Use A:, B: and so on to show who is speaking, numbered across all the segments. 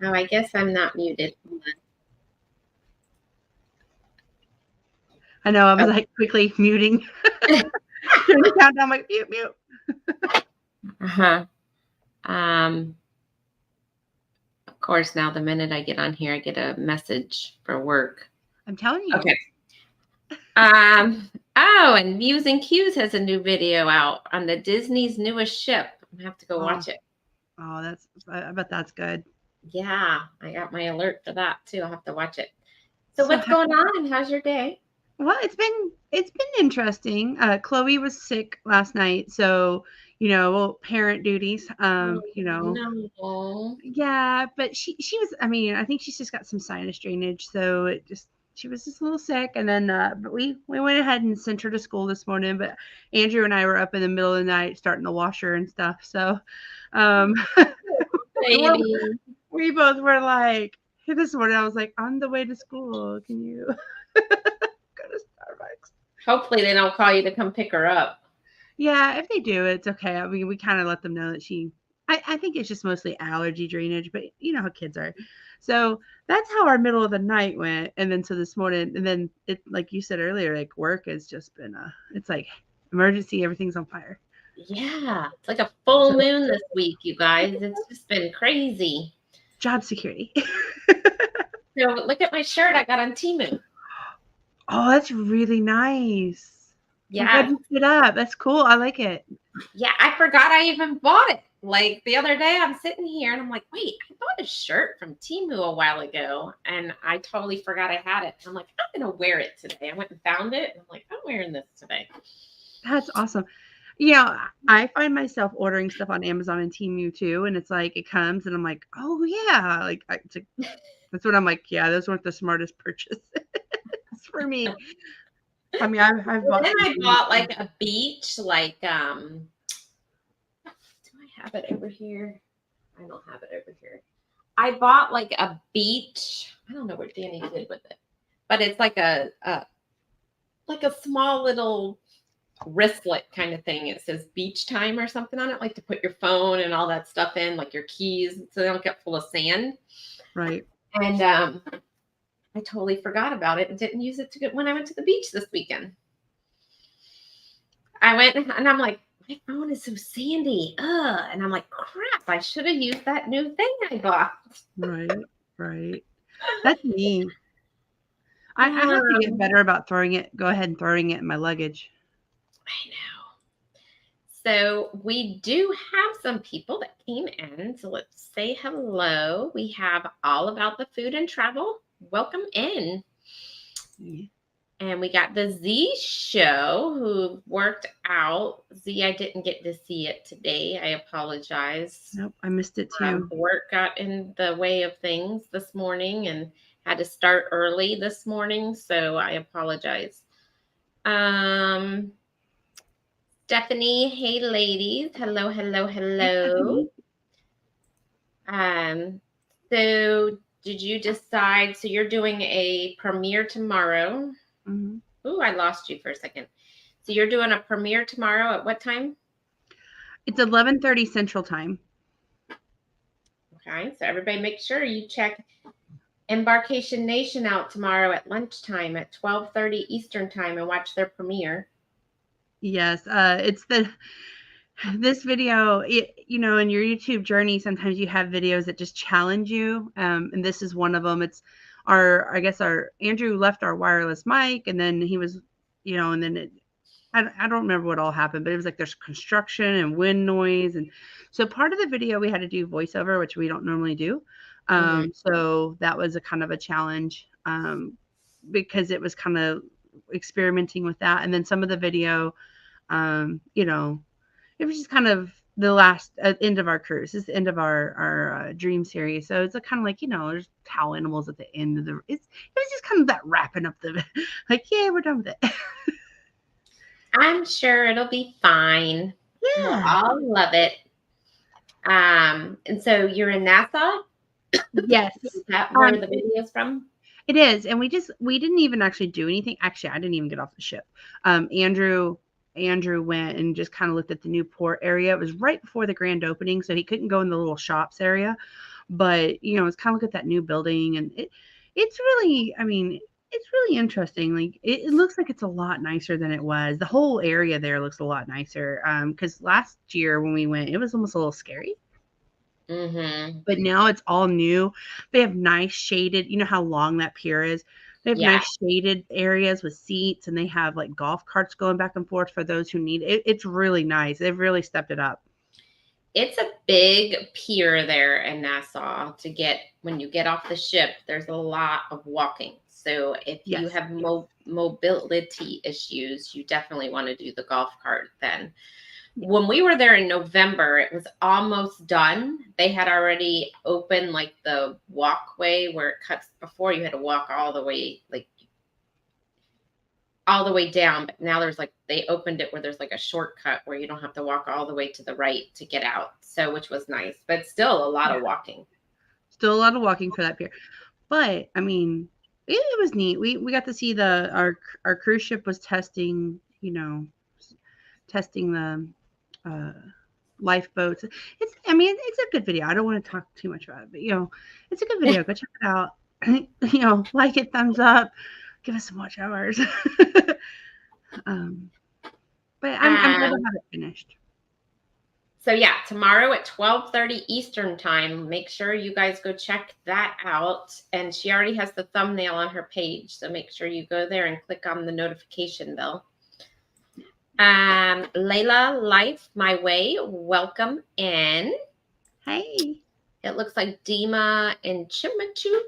A: Oh, I guess I'm not muted. Hold
B: I know. I was
A: on.
B: like quickly muting. Doing the countdown, like mute, mute.
A: Uh-huh. Of course, now the minute I get on here, I get a message for work.
B: I'm telling you.
A: Okay. Oh, and Views and Cues has a new video out on the Disney's newest ship. I'm gonna have to go watch it.
B: Oh, I bet that's good.
A: Yeah, I got my alert for that too. I'll have to watch it. So
B: So
A: what's going on? How's your day?
B: Well, it's been interesting. Chloe was sick last night, so parent duties.
A: Oh, no.
B: Yeah, but she was. I mean, I think she's just got some sinus drainage, so she was just a little sick. And then, but we went ahead and sent her to school this morning. But Andrew and I were up in the middle of the night starting to wash her and stuff. So,
A: Baby.
B: we both were like, this morning I was like, on the way to school, can you go to Starbucks?
A: Hopefully they don't call you to come pick her up.
B: Yeah, if they do, it's okay. I mean, we kind of let them know that I think it's just mostly allergy drainage, but you know how kids are. So that's how our middle of the night went. And then so this morning, and then it, like you said earlier, like work has just been it's like emergency, everything's on fire.
A: Yeah, it's like a full moon this week, you guys. It's just been crazy.
B: Job security.
A: So look at my shirt I got on Temu.
B: Oh, that's really nice.
A: Yeah.
B: I'm glad you put it up. That's cool. I like it.
A: Yeah, I forgot I even bought it. Like the other day, I'm sitting here and I'm like, wait, I bought a shirt from Temu a while ago and I totally forgot I had it. I'm like, I'm going to wear it today. I went and found it and I'm like, I'm wearing this today.
B: That's awesome. Yeah, I find myself ordering stuff on Amazon and Temu too, and it's like it comes and I'm like, oh yeah, like that's what I'm like. Yeah, those weren't the smartest purchases for me. I mean, I've bought.
A: Then I bought like a beach, like do I have it over here? I don't have it over here. I bought like a beach. I don't know what Danny did with it, but it's like a small little wristlet kind of thing. It says beach time or something on it, like to put your phone and all that stuff in, like your keys, so they don't get full of sand.
B: Right.
A: And I totally forgot about it and didn't use it when I went to the beach this weekend. I went and I'm like, my phone is so sandy. And I'm like, crap, I should have used that new thing I bought.
B: Right. That's me. I have to get better about throwing it in my luggage.
A: I know. So we do have some people that came in. So let's say hello. We have All About the Food and Travel. Welcome in. Yeah. And we got the Z Show who worked out. Z, I didn't get to see it today. I apologize.
B: Nope, I missed it too.
A: Work got in the way of things this morning and had to start early this morning. So I apologize. Stephanie, hey ladies. Hello. So did you decide? So you're doing a premiere tomorrow.
B: Mm-hmm.
A: Ooh, I lost you for a second. So you're doing a premiere tomorrow at what time?
B: It's 11:30 Central Time.
A: Okay, so everybody make sure you check Embarkation Nation out tomorrow at lunchtime at 12:30 Eastern Time and watch their premiere.
B: Yes, it's this video, in your YouTube journey, sometimes you have videos that just challenge you. And this is one of them. It's our Andrew left our wireless mic, and then he was, and then I don't remember what all happened, but it was like there's construction and wind noise. And so part of the video we had to do voiceover, which we don't normally do. So that was a kind of a challenge because it was kind of experimenting with that. And then some of the video, it was just kind of the last end of our cruise. It's the end of our dream series. So it's kind of like, there's cow animals at the end of it was just kind of that wrapping up the, like, yeah, we're done with it.
A: I'm sure it'll be fine.
B: Yeah.
A: We'll all love it. And so you're in Nassau?
B: Yes.
A: Is that where the video's from?
B: It is. And we didn't even actually do anything. Actually, I didn't even get off the ship. Andrew went and just kind of looked at the new port area. It was right before the grand opening, so he couldn't go in the little shops area. But, it's kind of look at that new building, and it's really, I mean, it's really interesting. Like it looks like it's a lot nicer than it was. The whole area there looks a lot nicer. Because last year when we went, it was almost a little scary.
A: Mm-hmm.
B: But now it's all new. They have nice shaded, you know how long that pier is? They have
A: Yeah.
B: nice shaded areas with seats, and they have like golf carts going back and forth for those who need it. It's really nice. They've really stepped it up.
A: It's a big pier there in Nassau to get when you get off the ship. There's a lot of walking. So if you
B: Yes.
A: have mobility issues, you definitely want to do the golf cart then.
B: Yeah.
A: When we were there in November, it was almost done. They had already opened like the walkway where it cuts. Before you had to walk all the way, like all the way down, but now there's like they opened it where there's like a shortcut where you don't have to walk all the way to the right to get out. So which was nice, but still a lot
B: Yeah.
A: of walking.
B: Still a lot of walking for that pier. But I mean, it was neat. We got to see our cruise ship was testing, testing the uh lifeboats. It's a good video. I don't want to talk too much about it, but it's a good video. Go check it out. Like it, thumbs up, give us some watch hours. um, but I'm glad to have it finished.
A: So yeah, tomorrow at 12:30 Eastern time, make sure you guys go check that out. And she already has the thumbnail on her page, so make sure you go there and click on the notification bell. Layla Life My Way, welcome in.
B: Hey.
A: It looks like Dima and Chimachu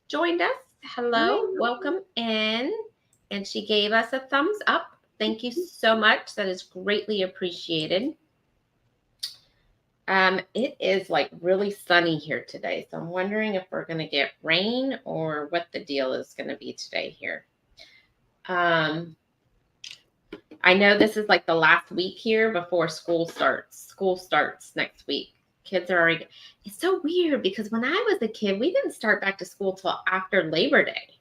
A: joined us. Hello, welcome in. And she gave us a thumbs up. Thank you so much. That is greatly appreciated. It is like really sunny here today. So I'm wondering if we're going to get rain or what the deal is going to be today here. I know this is like the last week here before school starts. School starts next week. Kids are already, it's so weird because when I was a kid, we didn't start back to school till after Labor Day.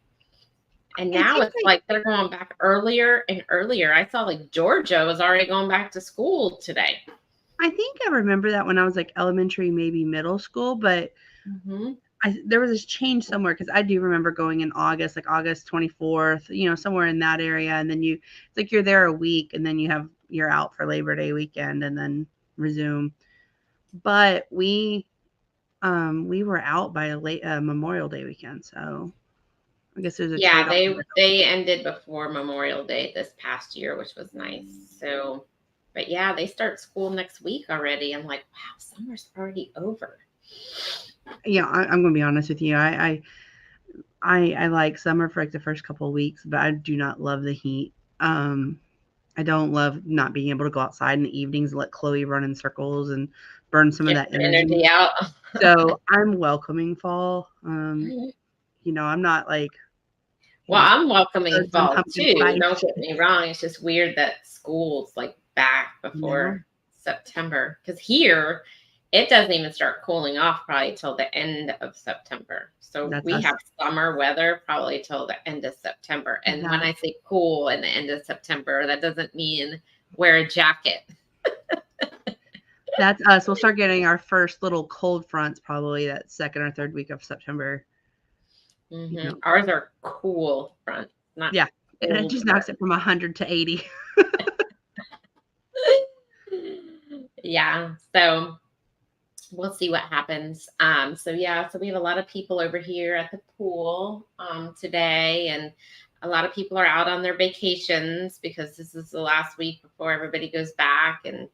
A: And now it's like they're going back earlier and earlier. I saw like Georgia was already going back to school today.
B: I think I remember that when I was like elementary, maybe middle school, but there was this change somewhere because I do remember going in August, like August 24th, somewhere in that area. And then it's like you're there a week and then you're out for Labor Day weekend and then resume. But we were out by a late Memorial Day weekend. So I guess there's a
A: trade-off. They ended before Memorial Day this past year, which was nice. So, but yeah, they start school next week already. I'm like, wow, summer's already over.
B: Yeah, I'm gonna be honest with you. I like summer for like the first couple of weeks, but I do not love the heat. I don't love not being able to go outside in the evenings and let Chloe run in circles and burn some of that energy
A: out.
B: So I'm welcoming fall. I'm not like.
A: Well, I'm welcoming fall too.
B: Spice.
A: Don't get me wrong. It's just weird that school's like back before September because here it doesn't even start cooling off probably till the end of September. So we have summer weather probably till the end of September. And when I say cool in the end of September, that doesn't mean wear a jacket.
B: That's us. We'll start getting our first little cold fronts probably that second or third week of September.
A: Ours are cool fronts, not
B: and it just knocks it from 100 to 80.
A: Yeah, so we'll see what happens. So we have a lot of people over here at the pool today, and a lot of people are out on their vacations because this is the last week before everybody goes back. And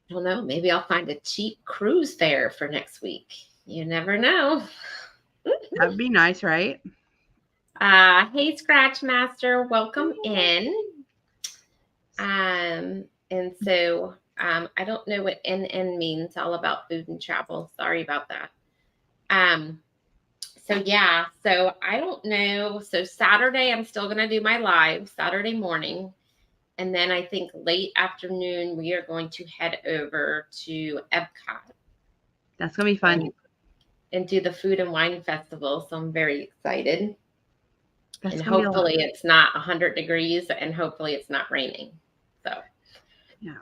A: I don't know, maybe I'll find a cheap cruise fare for next week. You never know.
B: That'd be nice, right?
A: Hey, Scratch Master, welcome in. And so I don't know what NN means, all about food and travel. Sorry about that. So I don't know. So Saturday, I'm still going to do my live Saturday morning. And then I think late afternoon, we are going to head over to Epcot.
B: That's going to be fun.
A: And do the Food and Wine Festival. So I'm very excited. And hopefully it's not 100 degrees and hopefully it's not raining. So yeah,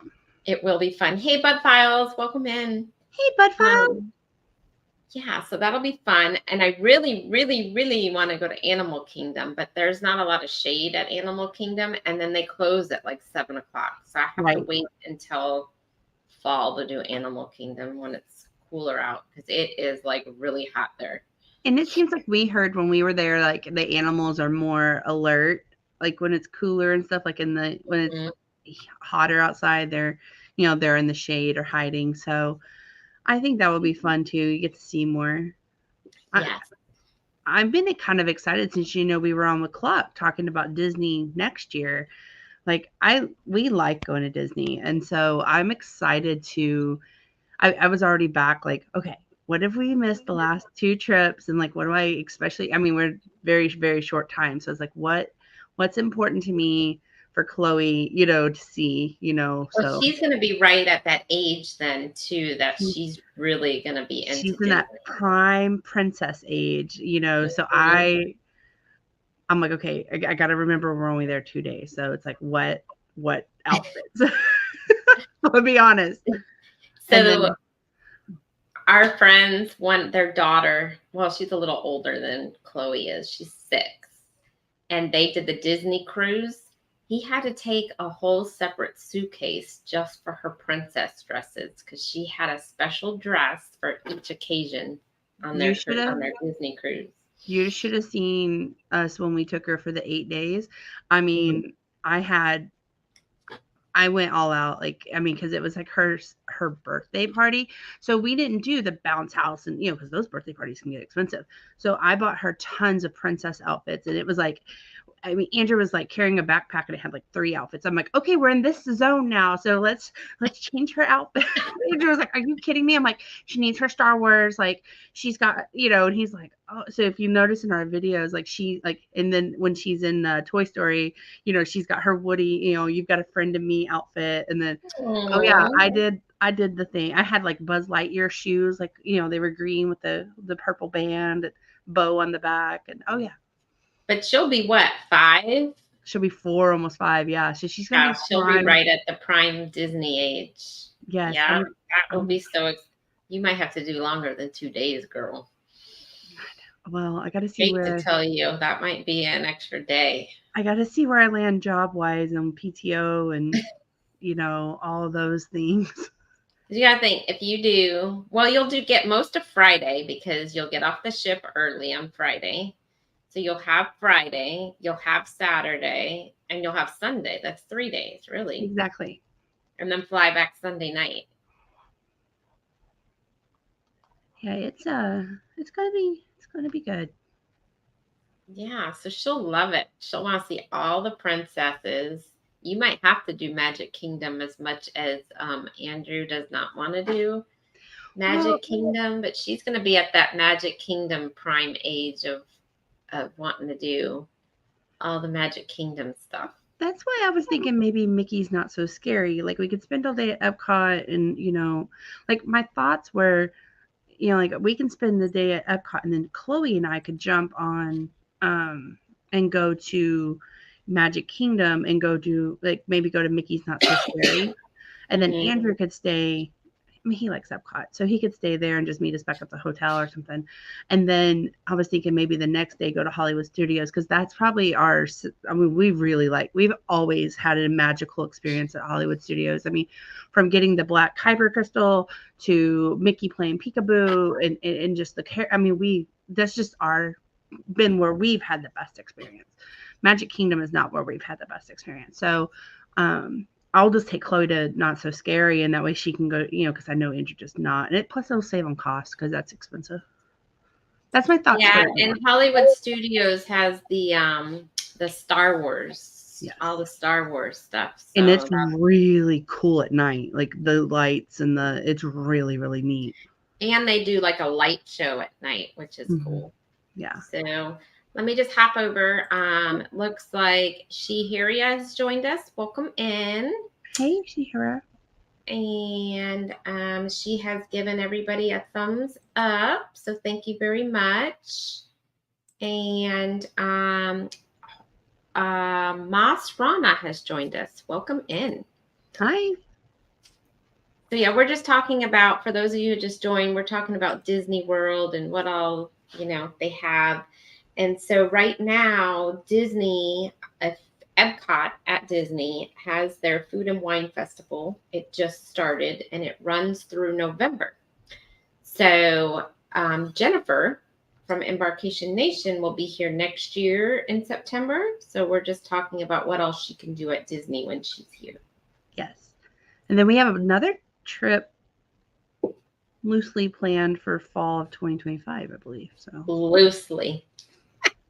A: it will be fun. Hey, Bud Files, welcome in.
B: Hey, Bud Files.
A: Yeah, so that'll be fun. And I really, really, really want to go to Animal Kingdom, but there's not a lot of shade at Animal Kingdom. And then they close at like 7 o'clock. So I have to
B: Right.
A: wait until fall to do Animal Kingdom when it's cooler out because it is like really hot there.
B: And it seems like we heard when we were there, like the animals are more alert, like when it's cooler and stuff, like when it's
A: Mhm.
B: hotter outside, they're in the shade or hiding. So I think that would be fun too. You get to see more. I,
A: Yes.
B: I've been kind of excited since we were on the clock talking about Disney next year. Like we like going to Disney, and so I'm excited to. I was already back. Like, okay, what if we missed the last two trips? And like, what do I especially? I mean, we're very very short time, so it's like, what's important to me for Chloe, to see,
A: Well,
B: so
A: she's going to be right at that age then too that
B: she,
A: she's really going to be into
B: she's in that
A: Disney.
B: prime princess age, so
A: Mhm.
B: I'm like, okay, I got to remember we're only there 2 days. So it's like, what outfits? I'll be honest. And
A: So
B: then
A: our friends want their daughter, well, she's a little older than Chloe is. She's 6. And they did the Disney cruise. He had to take a whole separate suitcase just for her princess dresses because she had a special dress for each occasion on
B: you
A: their
B: should have
A: on their Disney cruise.
B: you should have seen us when we took her for the 8 days. I
A: Mhm.
B: mean, I went all out, like, I mean, because it was like her birthday party. So we didn't do the bounce house, and because those birthday parties can get expensive. So I bought her tons of princess outfits, and it was like, I mean, Andrew was like carrying a backpack and it had like 3 outfits. I'm like, okay, we're in this zone now, so let's change her outfit. Andrew was like, are you kidding me? I'm like, she needs her Star Wars, like she's got, and he's like, oh, so if you notice in our videos, like she like, and then when she's in Toy Story, she's got her Woody, you've got a friend of me outfit, and then oh yeah,
A: Aw.
B: I did the thing. I had like Buzz Lightyear shoes, like they were green with the purple band bow on the back, and oh yeah.
A: But she'll be what, 5?
B: She'll be 4, almost 5, yeah, so she's gonna
A: Yeah,
B: be
A: she'll be
B: prime.
A: right at the prime Disney age.
B: Yes,
A: Yeah, that will
B: I'm
A: be so you might have to do longer than 2 days, girl.
B: well,
A: Hate to tell you, that might be an extra day.
B: I gotta see where I land job-wise and PTO and, all of those things.
A: You gotta think if you do well, you'll do get most of Friday because you'll get off the ship early on Friday. So you'll have Friday, you'll have Saturday, and you'll have Sunday. That's 3 days, really.
B: Exactly.
A: And then fly back Sunday night.
B: Yeah, it's gonna be good.
A: Yeah, so she'll love it. She'll want to see all the princesses. You might have to do Magic Kingdom as much as Andrew does not want to do
B: Well,
A: Magic Kingdom, but she's going to be at that Magic Kingdom prime age of wanting to do all the Magic Kingdom stuff.
B: that's why I was thinking maybe Mickey's not so scary. Like we could spend all day at Epcot and, like my thoughts were, like we can spend the day at Epcot and then Chloe and I could jump on and go to Magic Kingdom and go do like maybe go to Mickey's Not So Scary. And then
A: Hmm.
B: Andrew could stay. I mean, he likes Epcot, so he could stay there and just meet us back at the hotel or something. And then I was thinking maybe the next day go to Hollywood Studios because that's probably our. I mean, we've always had a magical experience at Hollywood Studios. I mean, from getting the black kyber crystal to Mickey playing peekaboo and just the care. I mean, that's just our been where we've had the best experience. Magic Kingdom is not where we've had the best experience. So, I'll just take Chloe to Not So Scary, and that way she can go, because I know Andrew just not. And plus it'll save on cost because that's expensive. That's my thoughts for
A: Yeah,
B: right now.
A: and Hollywood Studios has the Star Wars, all
B: Yes.
A: the Star Wars stuff.
B: And
A: So
B: it's really cool at night. Like the lights and it's really, really neat.
A: and they do like a light show at night, which is
B: Hmm.
A: cool.
B: Yeah.
A: So let me just hop over. Looks like Shihiria has joined us. Welcome in.
B: Hey, Shihira.
A: And she has given everybody a thumbs up. So thank you very much. And Mas Rana has joined us. Welcome in.
B: Hi.
A: So yeah, we're just talking about, for those of you who just joined, we're talking about Disney World and what all, they have. And so right now, Disney, uh, Epcot at Disney has their Food and Wine Festival. It just started and it runs through November. So Jennifer from Embarkation Nation will be here next year in September. So we're just talking about what else she can do at Disney when she's here.
B: Yes. And then we have another trip loosely planned for fall of 2025, I believe. So
A: Loosely.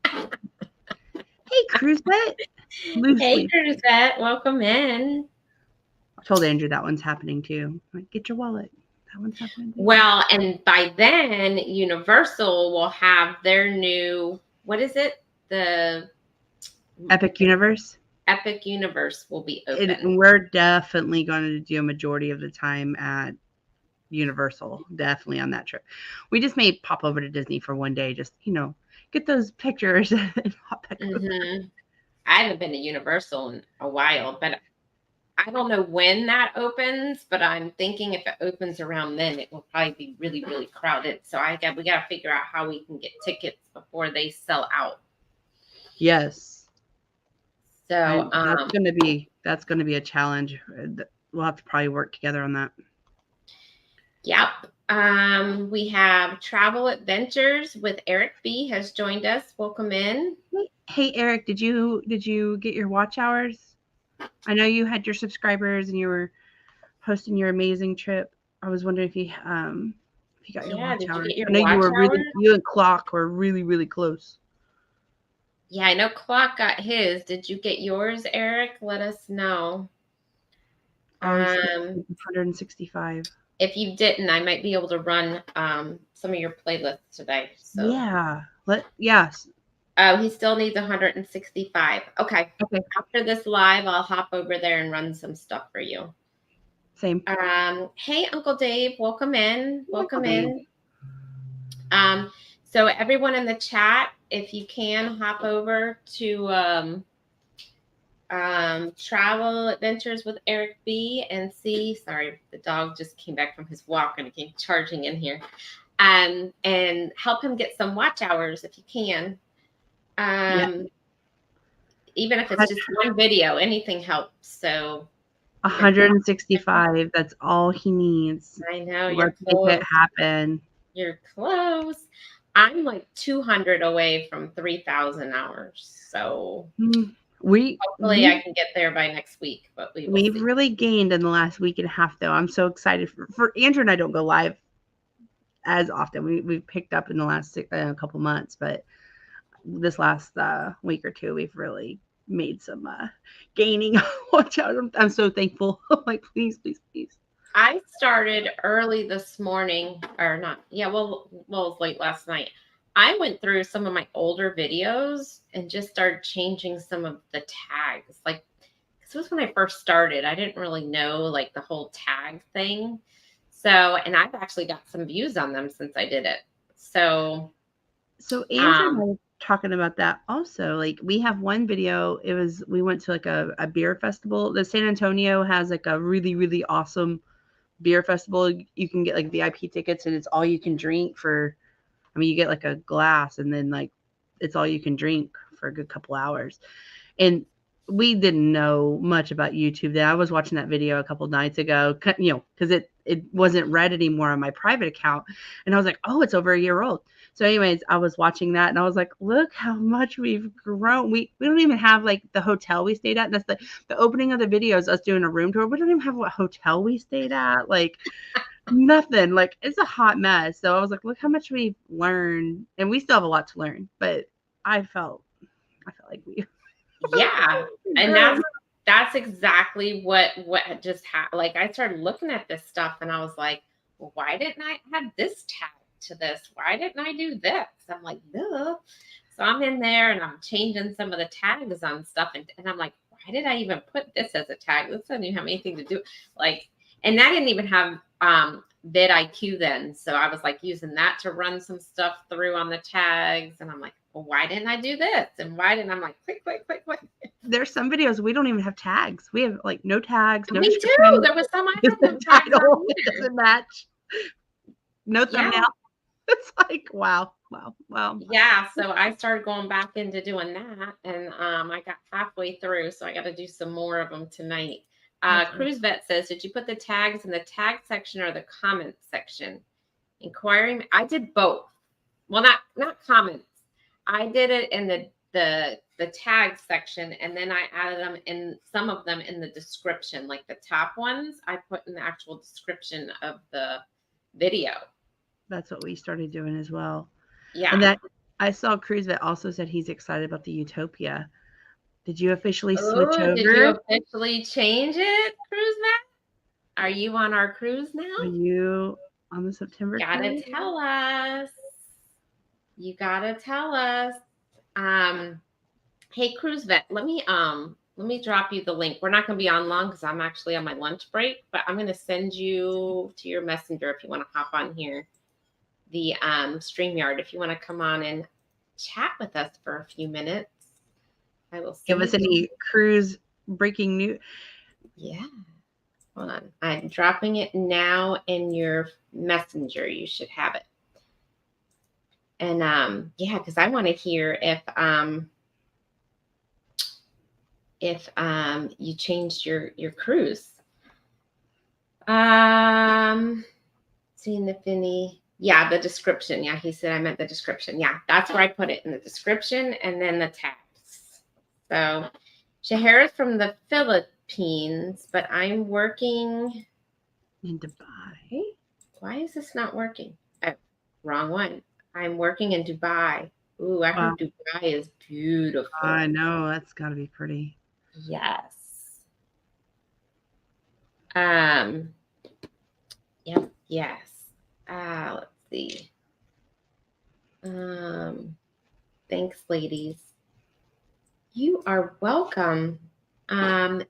B: hey, Cruzette.
A: Hey,
B: Loosely.
A: Cruzette, welcome in.
B: I told Andrew that one's happening too. Like, get your wallet. That one's happening too.
A: Well, and by then, Universal will have their new, what is it? The
B: Epic Universe.
A: Epic Universe will be open.
B: We're definitely going to do a majority of the time at Universal, definitely on that trip. We just may pop over to Disney for one day, just get those pictures and hop back over.
A: I haven't been to Universal in a while, but I don't know when that opens. But I'm thinking if it opens around then, it will probably be really, really crowded. So we got to figure out how we can get tickets before they sell out.
B: Yes.
A: So
B: that's gonna be a challenge. We'll have to probably work together on that.
A: Yep. We have Travel Adventures with Eric B has joined us. Welcome in.
B: Hey Eric, did you get your watch hours? I know you had your subscribers and you were hosting your amazing trip. I was wondering if you got your watch
A: did
B: hours.
A: you get your
B: I know
A: watch
B: you and Clock were really, really close.
A: Yeah, I know Clock got his. Did you get yours, Eric? Let us know.
B: 165.
A: If you didn't, I might be able to run some of your playlists today. So
B: yes.
A: Oh, he still needs 165. Okay.
B: Okay.
A: After this live, I'll hop over there and run some stuff for you.
B: Same.
A: Hey, Uncle Dave, welcome in. Welcome in. So everyone in the chat, if you can hop over to Travel Adventures with Eric B and see. Sorry, the dog just came back from his walk and came charging in here. And help him get some watch hours if you can. Even if it's just one video, anything helps. So
B: 165. That's all he needs.
A: I know.
B: Let's make it happen.
A: You're close. I'm like 200 away from 3,000 hours. So hopefully I can get there by next week. But
B: we've really gained in the last week and a half, though. I'm so excited for Andrew and I don't go live as often. We've picked up in the last couple months, but this last week or two, we've really made some gaining. Watch out! I'm so thankful. Like, please.
A: I started early this morning, or not. Yeah, well, it was late last night. I went through some of my older videos and just started changing some of the tags. Like, this was when I first started. I didn't really know like the whole tag thing. So, and I've actually got some views on them since I did it. So
B: Andrew and I were talking about that also. Like, we have one video. We went to like a beer festival. The San Antonio has like a really, really awesome beer festival. You can get like VIP tickets and it's all you can drink for, you get like a glass and then like it's all you can drink for a good couple hours. And we didn't know much about YouTube then. I was watching that video a couple nights ago, because it wasn't read anymore on my private account. And I was like, oh, it's over a year old. So anyways, I was watching that and I was like, look how much we've grown. We don't even have like the hotel we stayed at. That's the opening of the video is us doing a room tour. We don't even have what hotel we stayed at. Like nothing. Like, it's a hot mess. So I was like, look how much we've learned. And we still have a lot to learn. But I felt like we
A: and that's exactly what just happened. Like, I started looking at this stuff and I was like, well, why didn't I have this tag to this? Why didn't I do this? I'm like, duh. So I'm in there and I'm changing some of the tags on stuff. And I'm like, why did I even put this as a tag? This doesn't even have anything to do. Like, and I didn't even have vidIQ then. So I was like using that to run some stuff through on the tags. And I'm like, well, why didn't I do this? And why didn't I'm like, click.
B: There's some videos we don't even have tags. We have like no tags, no
A: Me
B: description.
A: too. There was some I
B: Just
A: had
B: the
A: no tags
B: title.
A: on
B: It
A: either.
B: doesn't match. No
A: Yeah.
B: thumbnail. It's like, wow.
A: Yeah. So I started going back into doing that. And I got halfway through. So I got to do some more of them tonight. Cruise Vet says, did you put the tags in the tag section or the comment section? Inquiring. I did both. Well, not comments. I did it in the tag section, and then I added them in some of them in the description, like the top ones I put in the actual description of the video.
B: That's what we started doing as well.
A: Yeah.
B: And that I saw Cruise Vet also said he's excited about the Utopia. Did you officially switch over?
A: Did you officially change it, Cruise Vet? Are you on our cruise now?
B: Are you on the September
A: Gotta
B: cruise?
A: tell us. You gotta tell us. Hey, Cruise Vet, let me drop you the link. We're not going to be on long because I'm actually on my lunch break, but I'm going to send you to your messenger if you want to hop on here, the StreamYard. If you want to come on and chat with us for a few minutes, I will
B: give us any cruise breaking news.
A: Yeah. Hold on. I'm dropping it now in your messenger. You should have it. And yeah, because I want to hear if you changed your cruise. Seeing the Finny. Yeah, the description. Yeah, he said I meant the description. Yeah, that's where I put it, in the description and then the tags. So Shahara's from the Philippines, but I'm working
B: in Dubai.
A: Why is this not working? Oh, wrong one. I'm working in Dubai. Ooh, I heard Dubai is beautiful.
B: I know, that's got to be pretty.
A: Yes. Yep, yes. Let's see. Thanks, ladies. You are welcome. And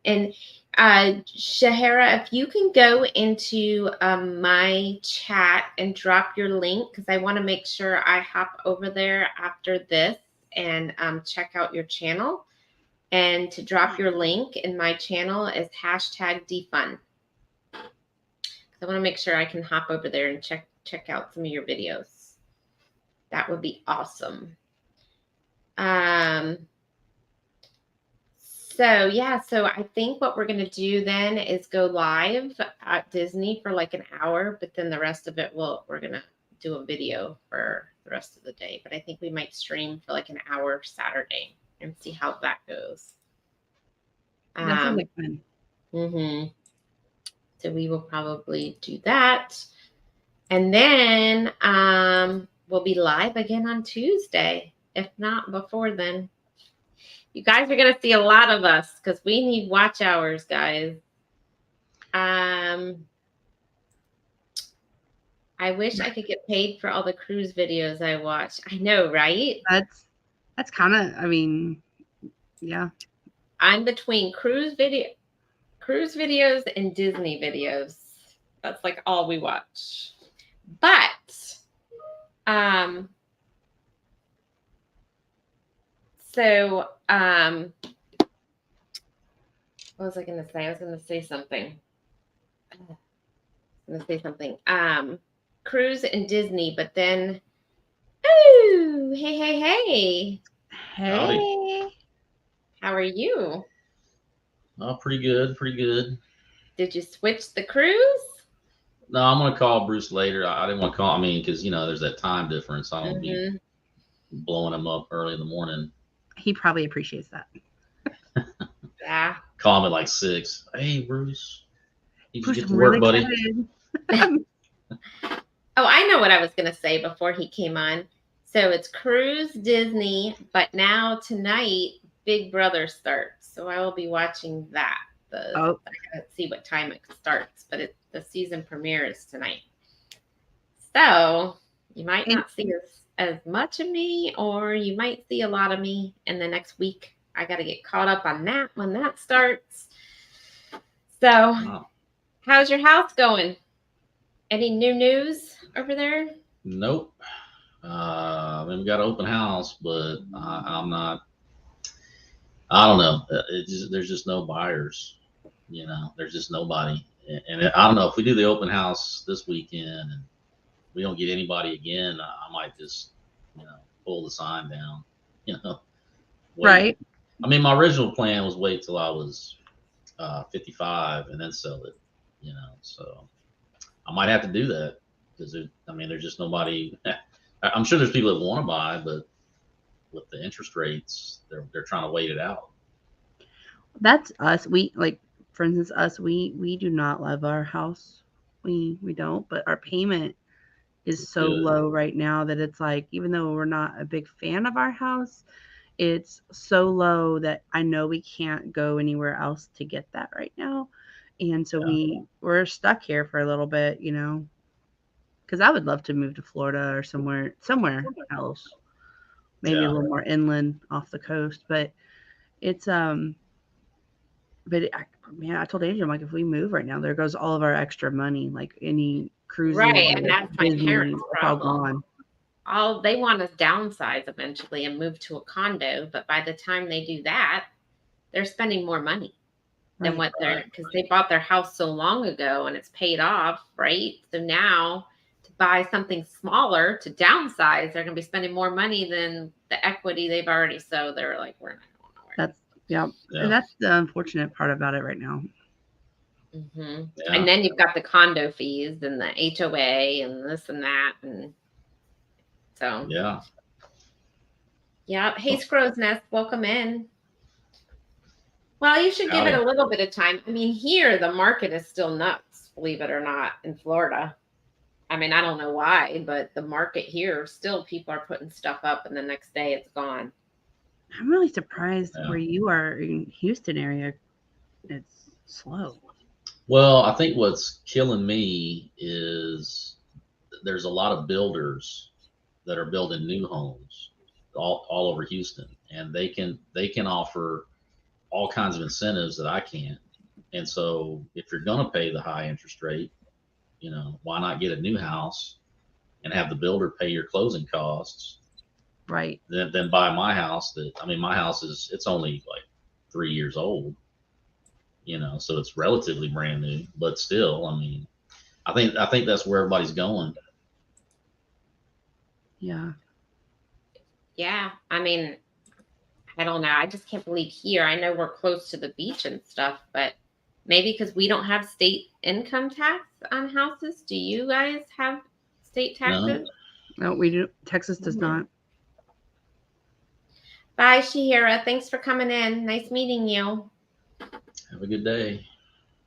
A: Shahara, if you can go into my chat and drop your link, because I want to make sure I hop over there after this and check out your channel. And to drop your link in my channel is #defun. I want to make sure I can hop over there and check out some of your videos. That would be awesome. So yeah, so I think what we're going to do then is go live at Disney for like an hour, but then the rest of it we're going to do a video for the rest of the day. But I think we might stream for like an hour Saturday and see how that goes.
B: That sounds like fun.
A: So we will probably do that. And then we'll be live again on Tuesday, if not before then. You guys are going to see a lot of us because we need watch hours, guys. I wish I could get paid for all the cruise videos I watch. I know, right?
B: That's kind of, I mean, yeah.
A: I'm between cruise videos and Disney videos. That's like all we watch. But so what was I going to say? I was going to say something. Cruise and Disney, but then, oh, hey.
C: Howdy.
A: How are you?
C: Oh, pretty good.
A: Did you switch the cruise?
C: No, I'm going to call Bruce later. I didn't want to call, because, there's that time difference. I don't want to be blowing him up early in the morning.
B: He probably appreciates that.
A: Yeah.
C: Call him at like 6. Hey, Bruce. You
B: Bruce,
C: get to work, buddy.
A: Oh, I know what I was going to say before he came on. So it's Cruise Disney, but now tonight, Big Brother starts. So I will be watching that. I gotta see what time it starts, but the season premiere is tonight. So you might not see as much of me, or you might see a lot of me in the next week. I got to get caught up on that when that starts. So, How's your house going? Any new news over there?
C: Nope. I mean, we got an open house, but I'm not. I don't know. There's just no buyers. There's just nobody. And I don't know if we do the open house this weekend and we don't get anybody again. I might just, pull the sign down. You know, wait.
B: Right.
C: I mean, my original plan was wait till I was 55 and then sell it. So I might have to do that because there's just nobody. I'm sure there's people that want to buy, but with the interest rates, they're trying to wait it out.
B: That's us. We like, for instance, us. We do not love our house. We don't. But our payment is
C: It's
B: so
C: good.
B: low right now that it's like, even though we're not a big fan of our house, it's so low that I know we can't go anywhere else to get that right now. And so
C: Yeah.
B: we're stuck here for a little bit, because I would love to move to Florida or somewhere else, maybe a
C: Yeah.
B: little more inland off the coast. But it's man, I told Andrew, I'm like, if we move right now, there goes all of our extra money, like any cruises,
A: Right, and
B: or
A: that's my
B: Disney,
A: parents'
B: it's all
A: problem.
B: gone.
A: They want us downsize eventually and move to a condo, but by the time they do that, they're spending more money than
B: Right.
A: what they're, because they bought their house so long ago and it's paid off, right? So now to buy something smaller to downsize, they're going to be spending more money than the equity they've already. So they're like, we're not going nowhere.
B: That's yeah.
C: Yeah.
B: And that's the unfortunate part about it right now.
A: Mm-hmm.
C: Yeah.
A: And then you've got the condo fees and the HOA and this and that, and so
C: Yeah.
A: yeah. Hey, Scrow's Nest, welcome in. Well, you should give it a little bit of time. I mean, here the market is still nuts, believe it or not, in Florida. I mean, I don't know why, but the market here still, people are putting stuff up and the next day it's gone.
B: I'm really surprised
C: Yeah.
B: where you are in Houston area. It's slow.
C: Well, I think what's killing me is there's a lot of builders that are building new homes all over Houston, and they can offer all kinds of incentives that I can't. And so if you're going to pay the high interest rate, why not get a new house and have the builder pay your closing costs?
B: Right.
C: Then buy my house. My house it's only like 3 years old, so it's relatively brand new, but still, I think that's where everybody's going.
B: Yeah.
A: Yeah. I mean, I don't know. I just can't believe here. I know we're close to the beach and stuff, but maybe because we don't have state income tax on houses. Do you guys have state taxes?
B: No, we do. Texas does not.
A: Bye, Shahira. Thanks for coming in. Nice meeting you.
C: Have a good day.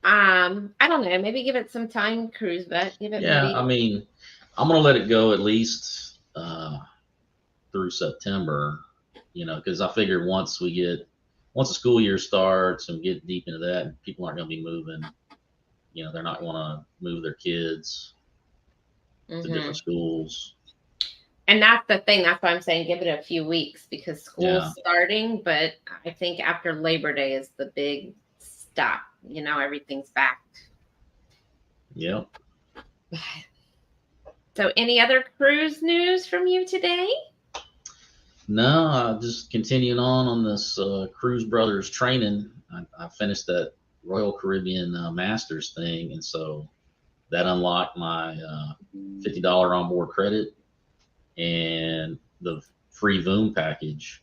A: I don't know. Maybe give it some time, Cruise, but give it
C: Yeah,
A: maybe.
C: I'm gonna let it go at least through September, because I figure once the school year starts and we get deep into that, people aren't gonna be moving. They're not gonna move their kids to different schools.
A: And that's the thing. That's why I'm saying give it a few weeks because school's starting. But I think after Labor Day is the big stop. Everything's back.
C: Yep.
A: So any other cruise news from you today?
C: No, just continuing on this Cruise Brothers training. I finished that Royal Caribbean Masters thing, and so that unlocked my $50 onboard credit and the free Voom package.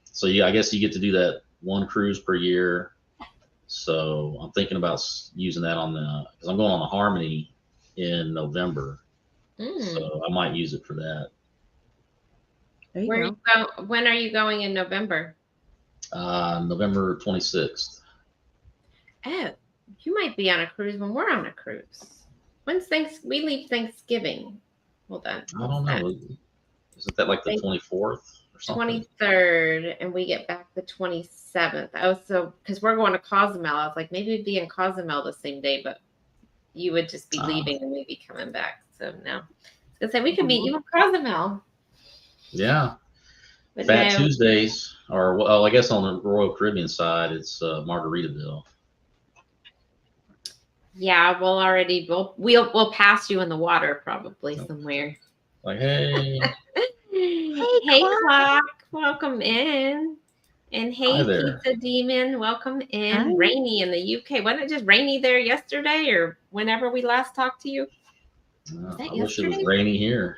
C: So I guess you get to do that one cruise per year. So I'm thinking about using that because I'm going on the Harmony in November. So I might use it for that.
B: There you go.
A: When are you going in November?
C: November 26th.
A: Oh, you might be on a cruise when we're on a cruise. We leave Thanksgiving. Hold on.
C: I don't know. Isn't that like the 24th or something?
A: 23rd, and we get back the 27th. Because we're going to Cozumel. I was like, maybe we'd be in Cozumel the same day, but you would just be leaving and we'd be coming back. So no. I was gonna say we could meet you in Cozumel.
C: Yeah. But Fat Tuesdays, or well, I guess on the Royal Caribbean side, it's Margaritaville.
A: Yeah, we'll pass you in the water probably somewhere.
C: Like, hey,
A: Hey, Clock, welcome in. And
C: hi
A: hey,
C: there.
A: Pizza Demon, welcome in.
B: Hi.
A: Rainy in the UK. Wasn't it just rainy there yesterday or whenever we last talked to you? Was that
C: I wish it was
A: yesterday?
C: rainy here.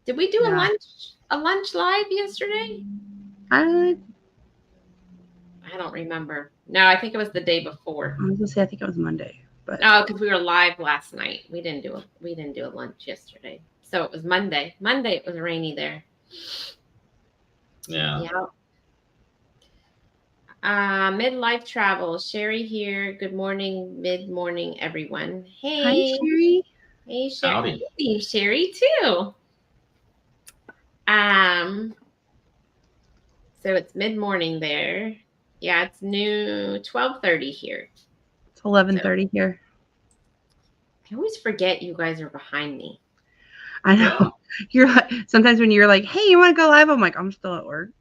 A: Did we do
B: Yeah.
A: a lunch live yesterday?
B: I
A: I don't remember. No, I think it was the day before.
B: was gonna say I think it was Monday, but
A: Oh, because we were live last night. We didn't do a lunch yesterday. So it was Monday. Monday it was rainy there.
C: Yeah.
A: Yeah. Midlife travel. Sherry here. Good morning, mid morning, everyone.
B: hi
A: Hey,
B: Sherry.
A: hey, Sherry.
C: Howdy.
A: Hey, Sherry too. So it's mid morning there. Yeah, it's new 12:30 here.
B: It's 11:30 here.
A: I always forget you guys are behind me.
B: I know.
C: Yeah.
B: You're like, sometimes when you're like, hey, you want to go live? I'm like, I'm still at work.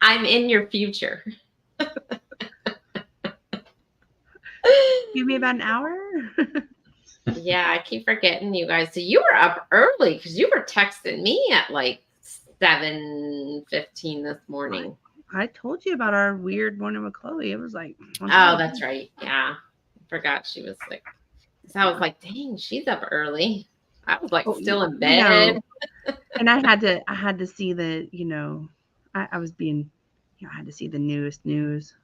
A: I'm in your future.
B: Give me about an hour.
A: Yeah, I keep forgetting you guys. So you were up early because you were texting me at like 7:15 this morning.
B: I told you about our weird morning with Chloe. It was like,
A: Oh, that's right. Yeah. I forgot she was sick. So I was like, dang, she's up early. I was like still in bed.
B: And I had to see the, I was being, I had to see the newest news.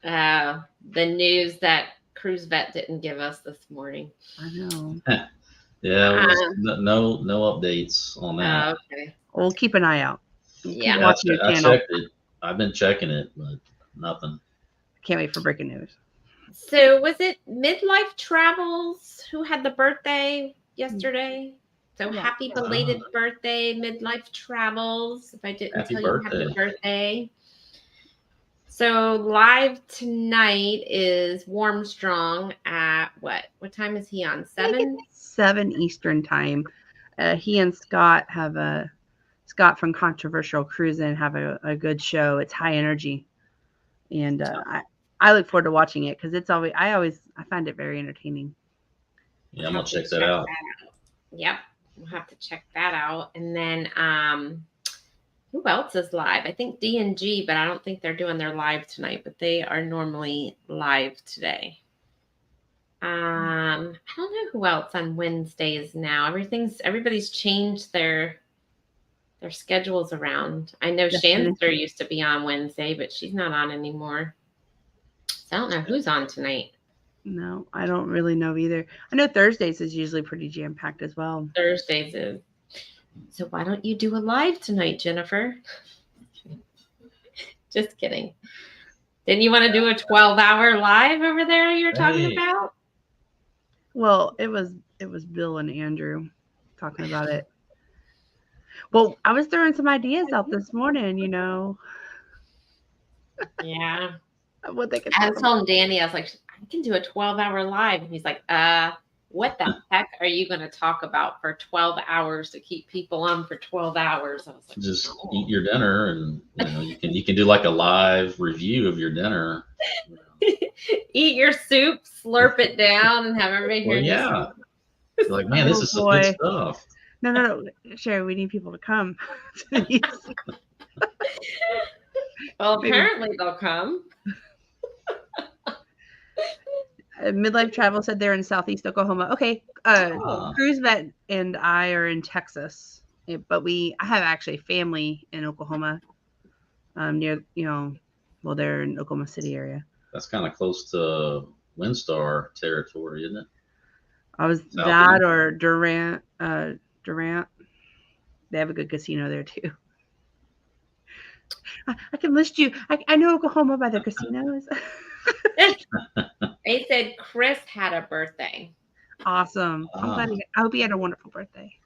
A: The news that Cruise Vet didn't give us this morning.
B: I know.
C: Yeah, it was no updates on that.
A: Okay.
B: We'll keep an eye out.
A: Yeah.
B: Watching your
C: I
B: channel.
C: checked it. I've been checking it, but nothing.
B: Can't wait for breaking news.
A: So was it Midlife Travels who had the birthday yesterday? So
B: Yeah.
A: happy belated birthday, Midlife Travels. If I didn't
C: Happy
A: tell you
C: birthday.
A: happy birthday. So live tonight is Warm Strong at what? What time is he on? 7?
B: 7 Eastern time. He and Scott Scott from Controversial Cruising have a good show. It's high energy, and I look forward to watching it because I find it very entertaining.
C: Yeah, I'm gonna check that out.
A: Yep, we'll have to check that out. And then who else is live? I think D&G, but I don't think they're doing their live tonight. But they are normally live today. I don't know who else on Wednesdays now. Everybody's changed their schedules around. I know Shanster used to be on Wednesday, but she's not on anymore. So I don't know who's on tonight.
B: No, I don't really know either. I know Thursdays is usually pretty jam packed as well.
A: Thursdays is. So why don't you do a live tonight, Jennifer? Just kidding. Didn't you want to do a 12-hour live over there you're talking about?
B: Well, it was Bill and Andrew talking about it. Well, I was throwing some ideas out this morning,
A: Yeah.
B: What they could
A: I was telling Danny, I was like, I can do a 12-hour live. And he's like, what the heck are you going to talk about for 12 hours to keep people on for 12 hours? I was like,
C: just eat your dinner, and you can do like a live review of your dinner.
A: Eat your soup, slurp it down, and have everybody hear you.
C: Yeah. You're like, man, this is some good stuff.
B: No, Sherry, we need people to come.
A: Well, apparently they'll come.
B: Midlife Travel said they're in Southeast Oklahoma. Okay, Cruise Vet and I are in Texas, but I have actually family in Oklahoma, near they're in Oklahoma City area.
C: That's kind of close to Windstar territory, isn't it?
B: I was Southeast. That or Durant. They have a good casino there too. I can list you. I know Oklahoma by their casinos.
A: They said Chris had a birthday.
B: Awesome. I hope he had a wonderful birthday.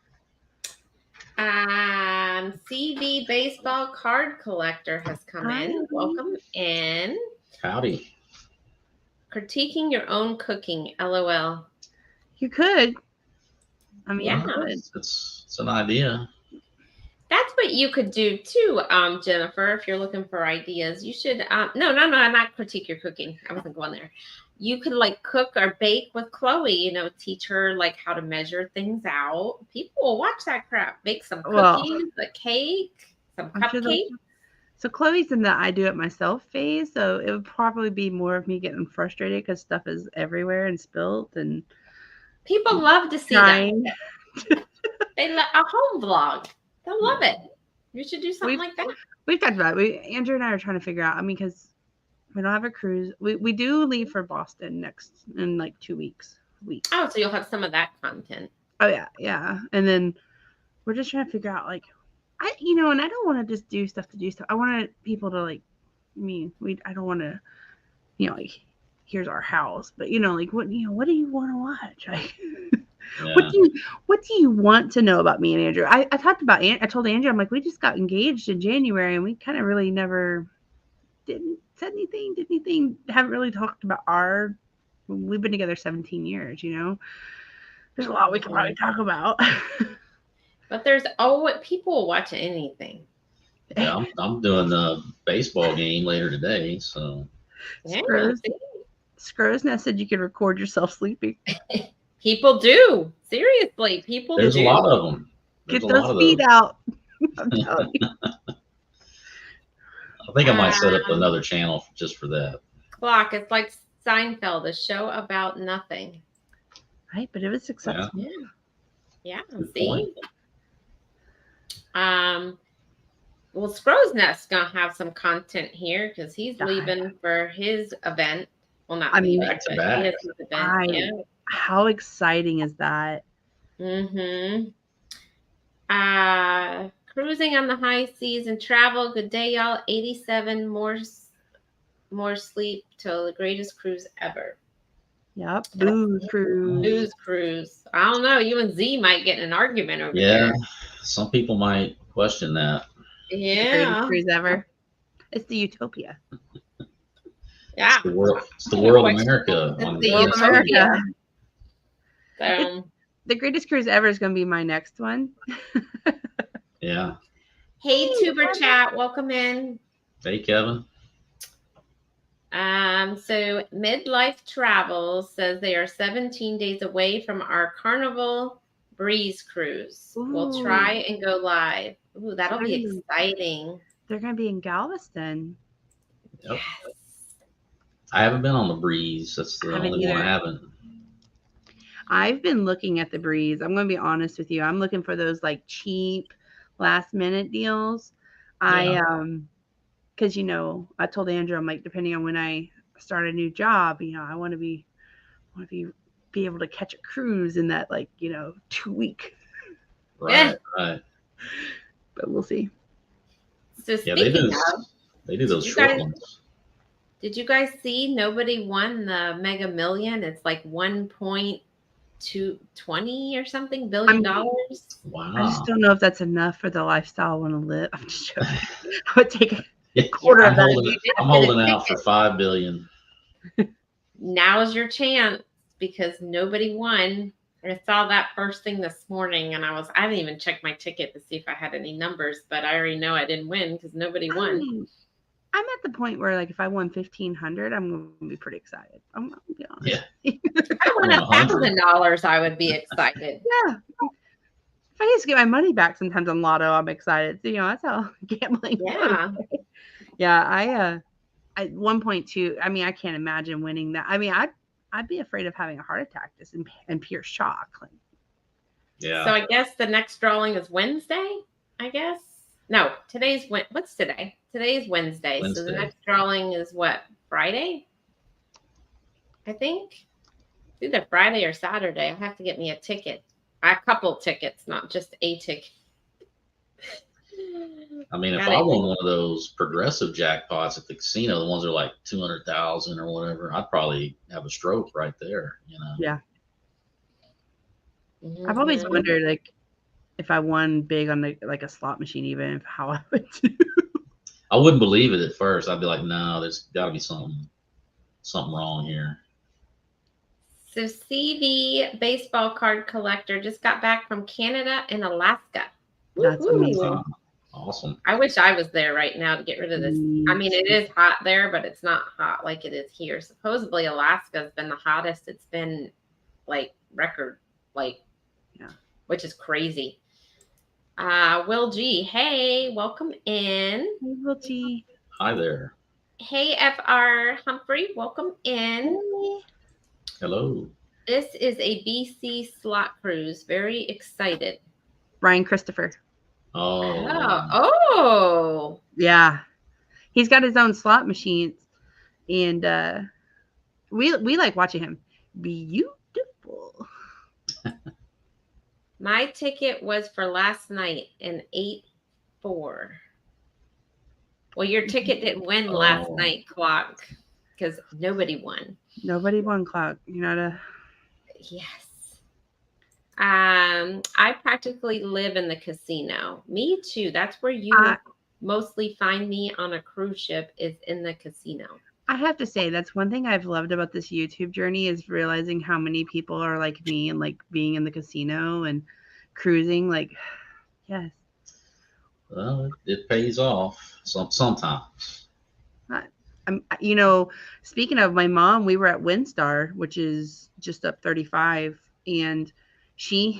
A: CB Baseball Card Collector has come in. Welcome in.
C: Howdy.
A: Critiquing your own cooking, LOL.
B: You could. I mean,
A: yeah,
C: it's an idea.
A: That's what you could do too, Jennifer. If you're looking for ideas, you should. No, not critique your cooking. I wasn't going there. you could like cook or bake with Chloe, you know, teach her like how to measure things out. People will watch that crap. Bake some
B: Well,
A: cookies, a cake, some
B: I'm sure
A: cupcakes.
B: so Chloe's in the I do it myself phase, so it would probably be more of me getting frustrated because stuff is everywhere and spilt and
A: People love to see
B: trying.
A: that. They love a home vlog. They'll love it. You should do something like that.
B: We've talked about it. Andrew and I are trying to figure out. I mean, because we don't have a cruise. We do leave for Boston in like 2 weeks.
A: Oh, so you'll have some of that content.
B: Oh yeah. And then we're just trying to figure out like, and I don't want to just do stuff to do stuff. I want people to like me. I don't want to, like, here's our house, but like what do you want to watch? Like,
C: Yeah.
B: what do you want to know about me and Andrew? I talked about I told Andrew, I'm like, we just got engaged in January and we kind of really never did anything, haven't really talked about we've been together 17 years, there's a lot we can probably talk about.
A: But people will watch anything.
C: Yeah, I'm doing the baseball game later today, so.
A: Yeah,
B: Scrow's Nest said you could record yourself sleeping.
A: People do. Seriously,
C: There's a lot of them.
B: Get those feet out. I'm
C: telling you. I think I might set up another channel just for that.
A: Clock. It's like Seinfeld, a show about nothing.
B: Right, but it was successful.
A: Yeah.
C: Good
A: See.
C: point.
A: Well, Scrow's Nest's gonna have some content here because he's leaving for his event. Well, not leaving,
C: back to
A: but
C: back.
A: he has his event.
B: How exciting is that?
A: Mm-hmm. Cruising on the high seas and travel. Good day, y'all. 87 more sleep till the greatest cruise ever.
B: Yep. Booze
A: cruise. I don't know. You and Z might get in an argument over
C: there.
A: Yeah.
C: Some people might question that.
A: Yeah.
B: The greatest cruise ever. It's the utopia.
A: Yeah.
C: It's the world America.
A: It's the utopia.
B: The greatest cruise ever is going to be my next one.
C: Yeah.
A: Hey, Tuber Chat, welcome in.
C: Hey, Kevin.
A: So Midlife Travel says they are 17 days away from our Carnival Breeze cruise. Ooh. We'll try and go live. Ooh, that'll be exciting.
B: They're going to be in Galveston.
C: Yep. Yes. I haven't been on the Breeze. That's the only one I haven't.
B: I've been looking at the Breeze. I'm going to be honest with you. I'm looking for those like cheap last minute deals. Yeah. Because I told Andrew, I'm like, depending on when I start a new job, I want to be able to catch a cruise in that 2 week.
C: Right.
B: But we'll see.
A: So speaking
C: they do those short ones.
A: Did you guys see nobody won the Mega Million? It's like 1.220 or something $billion.
C: Wow.
B: I just don't know if that's enough for the lifestyle I want to live. I'm just joking. I would take a quarter of that.
C: I'm holding out for $5 billion.
A: Now's your chance because nobody won. I saw that first thing this morning and I didn't even check my ticket to see if I had any numbers, but I already know I didn't win because nobody won.
B: I'm at the point where if I won $1,500, I'm going to be pretty excited. I'm going to be honest.
C: Yeah.
A: If I won $1,000, I would be excited.
B: Yeah. If I just get my money back sometimes on Lotto, I'm excited. So, that's how gambling
A: Yeah.
B: works. Yeah. I 1.2. I mean, I can't imagine winning that. I mean, I'd be afraid of having a heart attack just in pure shock.
C: Yeah.
A: So I guess the next drawing is Wednesday, I guess. No, what's today? Today is Wednesday. So the next drawing is what? Friday? I think. It's either Friday or Saturday. I have to get me a ticket. A couple tickets, not just a ticket.
C: I mean, if I won one of those progressive jackpots at the casino, the ones that are like 200,000 or whatever, I'd probably have a stroke right there,
B: Yeah.
A: Mm-hmm.
B: I've always wondered, if I won big on a slot machine, even how I would do.
C: I wouldn't believe it at first. I'd be like, no, there's got to be something wrong here.
A: So CV baseball card collector just got back from Canada and Alaska.
B: That's amazing.
C: Awesome. Awesome.
A: I wish I was there right now to get rid of this. I mean, it is hot there, but it's not hot like it is here. Supposedly Alaska's been the hottest it's been, like, record, like,
B: Yeah.
A: which is crazy. Will G, hey, welcome in.
B: Hey, Will G.
C: Hi there.
A: Hey, FR Humphrey, welcome in.
B: Hey.
C: Hello.
A: This is a BC slot cruise. Very excited.
B: Ryan Christopher.
A: Oh.
B: Yeah. He's got his own slot machines, and we like watching him. Beautiful.
A: My ticket was for last night in 8-4. Well, your ticket didn't win last night, Clock, because nobody won.
B: Nobody won, Clock. You know to.
A: Yes. I practically live in the casino. Me too. That's where you will mostly find me on a cruise ship, is in the casino.
B: I have to say, that's one thing I've loved about this YouTube journey, is realizing how many people are like me and like being in the casino and cruising. Like, yes.
C: Well, it pays off sometimes.
B: You know, speaking of my mom, we were at WinStar, which is just up 35, and she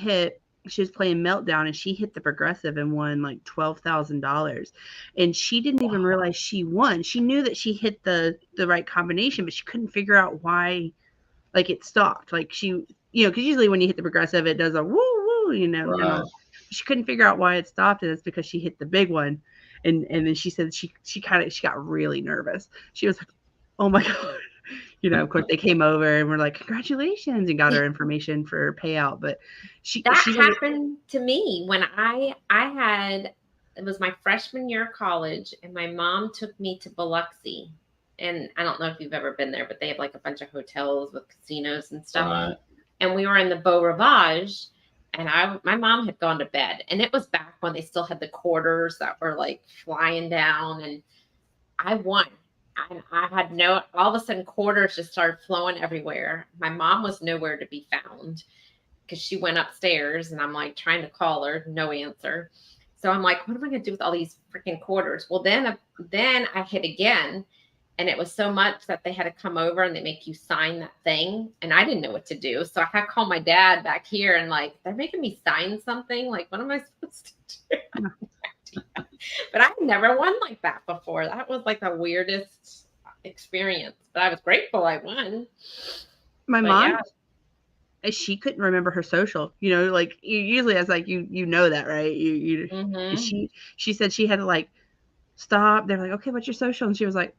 B: was playing Meltdown, and she hit the progressive and won like $12,000, and she didn't even realize she won. She knew that she hit the right combination, but she couldn't figure out why, like, it stopped. Like, she, you know, because usually when you hit the progressive, it does a woo woo, you know.
C: Right.
B: She couldn't figure out why it stopped, and it's because she hit the big one. And then she said she got really nervous. She was like, "Oh my God." You know, of course they came over and were like, "Congratulations," and got her information for her payout. But she
A: happened to me when I had, it was my freshman year of college, and my mom took me to Biloxi. And I don't know if you've ever been there, but they have like a bunch of hotels with casinos and stuff.
C: Right.
A: And we were in the Beau Rivage, and my mom had gone to bed, and it was back when they still had the quarters that were like flying down, and I won. And I had all of a sudden quarters just started flowing everywhere. My mom was nowhere to be found because she went upstairs, and I'm like trying to call her, no answer. So I'm like, what am I going to do with all these freaking quarters? Well, then I hit again, and it was so much that they had to come over and they make you sign that thing. And I didn't know what to do. So I had to call my dad back here, and like, they're making me sign something. Like, what am I supposed to do? But I never won like that before. That was like the weirdest experience. But I was grateful I won.
B: My mom, she couldn't remember her social. You know, like usually I was like, you know that, right? She said she had to like stop. They're like, okay, what's your social? And she was like,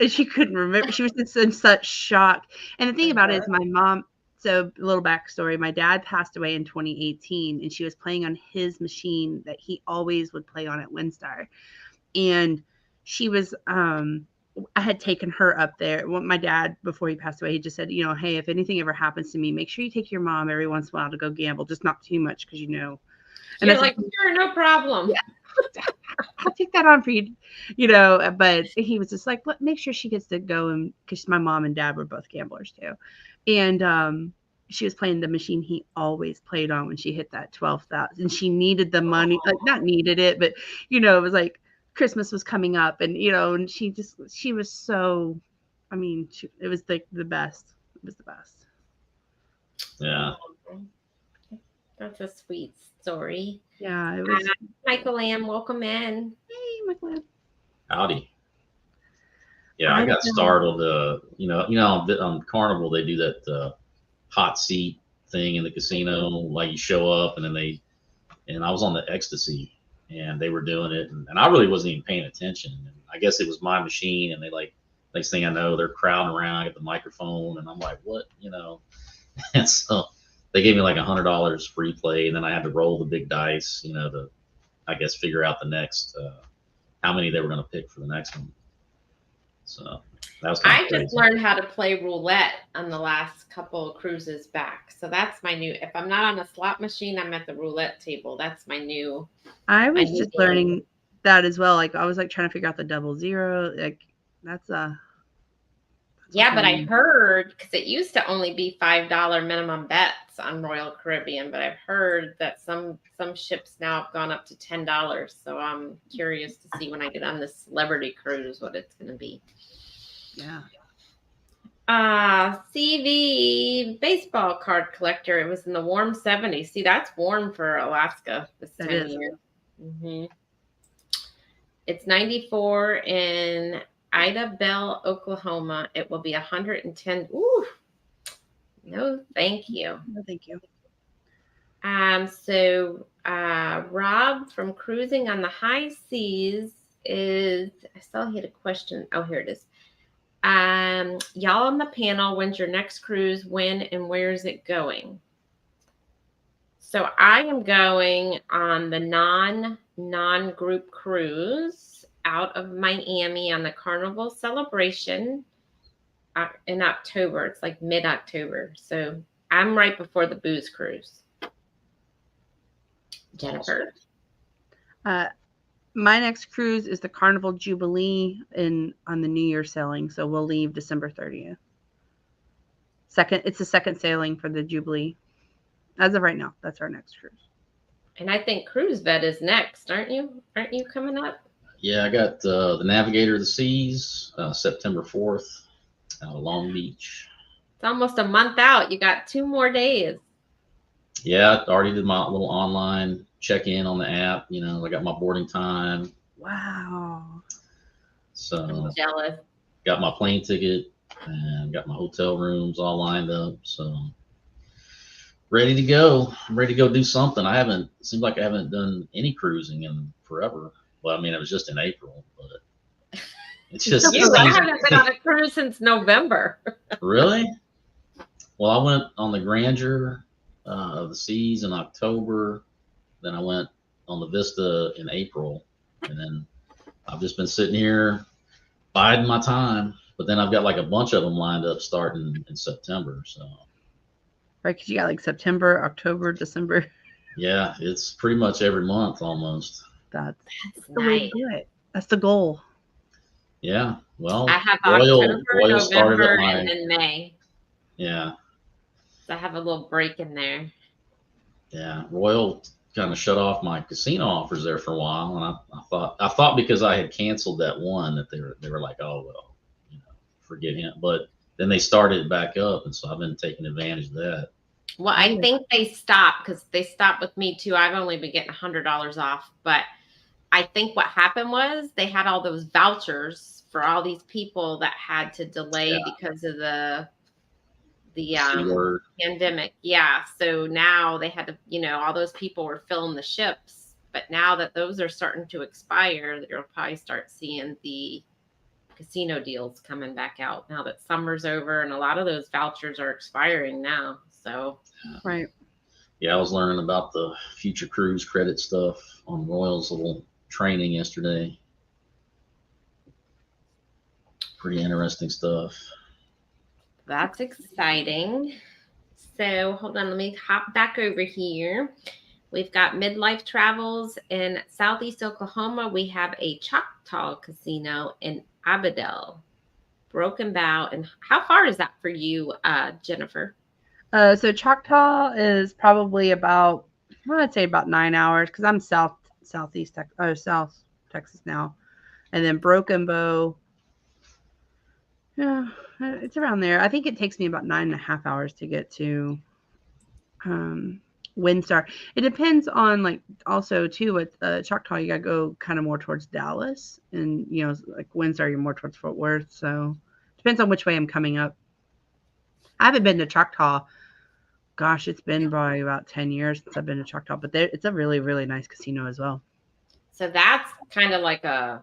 B: and she couldn't remember. She was just in such shock. And the thing about it is, my mom, so a little backstory, my dad passed away in 2018, and she was playing on his machine that he always would play on at WinStar. And she was, I had taken her up there. Well, my dad, before he passed away, he just said, you know, hey, if anything ever happens to me, make sure you take your mom every once in a while to go gamble, just not too much, because, you know.
A: And you're like, sure, no problem.
B: Yeah. I'll take that on for you, you know. But he was just like, make sure she gets to go, and because my mom and dad were both gamblers too, and she was playing the machine he always played on when she hit that 12,000, and she needed the money, like not needed it, but you know, it was like Christmas was coming up, and you know, and she was so, I mean, it was like the best. It was the best.
C: Yeah.
A: That's a sweet story.
B: Yeah, it was.
A: Michael Lamb, welcome in.
B: Hey, Michael Lamb.
C: Howdy. Yeah, I got startled. You know, on Carnival they do that hot seat thing in the casino. Like you show up, and then and I was on the ecstasy, and they were doing it, and I really wasn't even paying attention. And I guess it was my machine, and they like, next thing I know, they're crowding around, I get the microphone, and I'm like, what, you know? And so they gave me like $100 free play, and then I had to roll the big dice, you know, to, I guess, figure out the next, how many they were going to pick for the next one. So that was kind of crazy.
A: Just learned how to play roulette on the last couple of cruises back. So that's my new, if I'm not on a slot machine, I'm at the roulette table. That's my new.
B: I was just learning that as well. Like I was like trying to figure out the 00. Like that's
A: Yeah, but I heard, because it used to only be $5 minimum bets on Royal Caribbean, but I've heard that some ships now have gone up to $10. So I'm curious to see when I get on this celebrity cruise what it's going to be.
B: Yeah.
A: CV baseball card collector. It was in the warm 70s. See, that's warm for Alaska this time of year. Mm-hmm. It's 94 in Ida Bell, Oklahoma. It will be 110. Ooh, no, thank you.
B: No, thank you.
A: So Rob from Cruising on the High Seas is, I still had a question. Oh, here it is. Y'all on the panel, when's your next cruise? When and where is it going? So I am going on the non-group cruise out of Miami on the Carnival Celebration in October. It's like mid-October. So I'm right before the booze cruise. Jennifer?
B: My next cruise is the Carnival Jubilee on the New Year sailing. So we'll leave December 30th. It's the second sailing for the Jubilee. As of right now, that's our next cruise.
A: And I think Cruise Vet is next, aren't you? Aren't you coming up?
C: Yeah, I got the Navigator of the Seas, September 4th, out of Long Beach.
A: It's almost a month out. You got 2 more days.
C: Yeah, I already did my little online check-in on the app. You know, I got my boarding time.
B: Wow.
C: So
A: I'm jealous.
C: Got my plane ticket and got my hotel rooms all lined up. So ready to go. I'm ready to go do something. Seems like I haven't done any cruising in forever. Well, I mean, it was just in April, but it's just.
A: I haven't been on a cruise since November.
C: Really? Well, I went on the Grandeur of the Seas in October. Then I went on the Vista in April, and then I've just been sitting here biding my time. But then I've got like a bunch of them lined up starting in September. So.
B: Right, because you got like September, October, December.
C: Yeah, it's pretty much every month almost.
B: That's the way to do it. That's the goal.
C: Yeah, well,
A: I have
C: Royal
A: November, and then May.
C: Yeah.
A: So I have a little break in there.
C: Yeah, Royal kind of shut off my casino offers there for a while, and I thought because I had canceled that one that they were like, oh well, you know, forget him. But then they started it back up, and so I've been taking advantage of that.
A: Well, I think they stopped because they stopped with me too. I've only been getting $100 off, but I think what happened was they had all those vouchers for all these people that had to delay because of the pandemic. Yeah. So now they had to, you know, all those people were filling the ships, but now that those are starting to expire, you'll probably start seeing the casino deals coming back out now that summer's over, and a lot of those vouchers are expiring now. So
B: right.
C: Yeah, I was learning about the future cruise credit stuff on Royal's little training yesterday. Pretty interesting stuff.
A: That's exciting. So hold on, let me hop back over here. We've got Midlife Travels in Southeast Oklahoma. We have a Choctaw casino in Abedel, Broken Bow. And how far is that for you, Jennifer?
B: So Choctaw is probably about, I'd say about 9 hours, because I'm South Texas now, and then Broken Bow. Yeah, it's around there. I think it takes me about 9.5 hours to get to Windstar. It depends on, like, also too with Choctaw, you gotta go kind of more towards Dallas, and you know, like Windstar, you're more towards Fort Worth. So depends on which way I'm coming up. I haven't been to Choctaw. Gosh, it's been probably about 10 years since I've been to Choctaw, but it's a really, really nice casino as well.
A: So that's kind of like a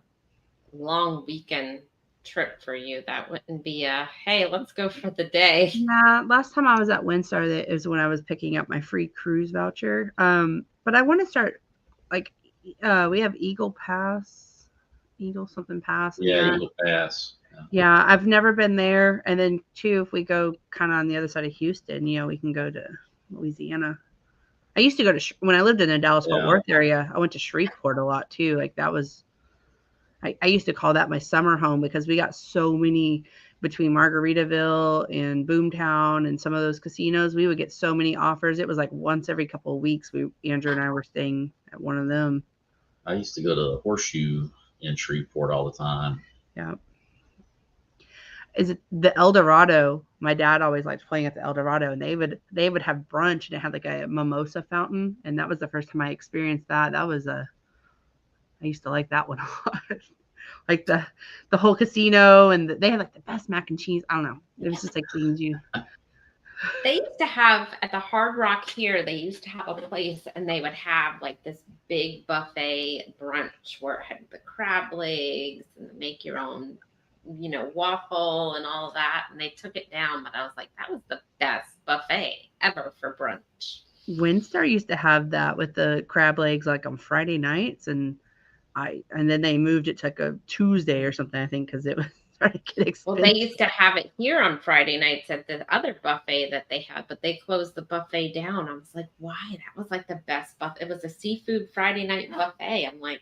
A: long weekend trip for you. That wouldn't be hey, let's go for the day.
B: Yeah, last time I was at Windstar, that is when I was picking up my free cruise voucher. But I want to start, like, we have Eagle something Pass.
C: Yeah, Eagle Pass.
B: Yeah, I've never been there. And then too, if we go kind of on the other side of Houston, you know, we can go to Louisiana. I used to go to, when I lived in the Dallas-Fort Worth area, I went to Shreveport a lot too. Like that was, I used to call that my summer home because we got so many between Margaritaville and Boomtown and some of those casinos, we would get so many offers. It was like once every couple of weeks. Andrew and I were staying at one of them.
C: I used to go to Horseshoe in Shreveport all the time.
B: Yeah. Is it the El Dorado? My dad always liked playing at the El Dorado, and they would have brunch, and it had like a mimosa fountain, and that was the first time I experienced that. I used to like that one a lot. Like the whole casino, and they had like the best mac and cheese. I don't know. It was just like cleans you.
A: They used to have at the Hard Rock here, they used to have a place and they would have like this big buffet brunch where it had the crab legs and make your own, waffle and all that. And they took it down, but I was like, that was the best buffet ever for brunch.
B: Windstar used to have that with the crab legs like on Friday nights, and then they moved it to like a Tuesday or something, I think, because it was starting to get expensive.
A: Well, they used to have it here on Friday nights at the other buffet that they had, but they closed the buffet down. I was like, why? That was like the best buffet. It was a seafood Friday night buffet. I'm like,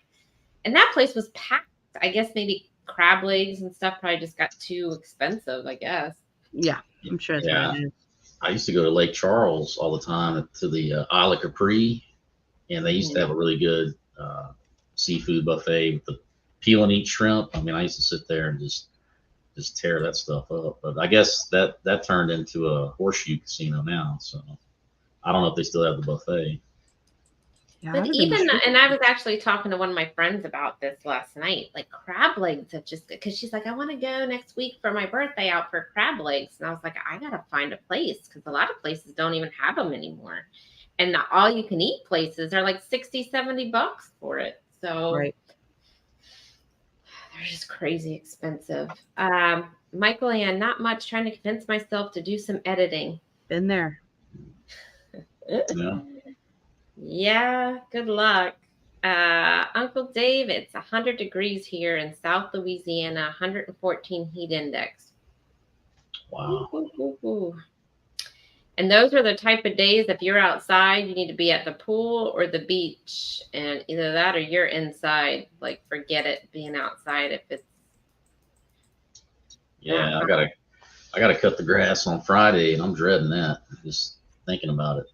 A: and that place was packed. I guess maybe crab legs and stuff probably just got too expensive, I guess.
B: Yeah, I'm sure that's what it is.
C: I used to go to Lake Charles all the time to the Isle of Capri, and they used to have a really good seafood buffet with the peel and eat shrimp. I mean, I used to sit there and just tear that stuff up. But I guess that turned into a Horseshoe casino now. So I don't know if they still have the buffet.
B: Yeah,
A: But even, and I was actually talking to one of my friends about this last night, like crab legs have just, because she's like, I want to go next week for my birthday out for crab legs. And I was like, I got to find a place because a lot of places don't even have them anymore. And the all you can eat places are like $60-$70 for it. So
B: right.
A: They're just crazy expensive. Michael Ann, not much, trying to convince myself to do some editing.
B: Been there.
C: Yeah.
A: Yeah, good luck. Uncle Dave, it's 100 degrees here in South Louisiana, 114 heat index.
C: Wow.
A: Ooh. And those are the type of days, if you're outside, you need to be at the pool or the beach. And either that or you're inside. Like, forget it being outside if it's.
C: Yeah, I gotta cut the grass on Friday, and I'm dreading that. Just thinking about it.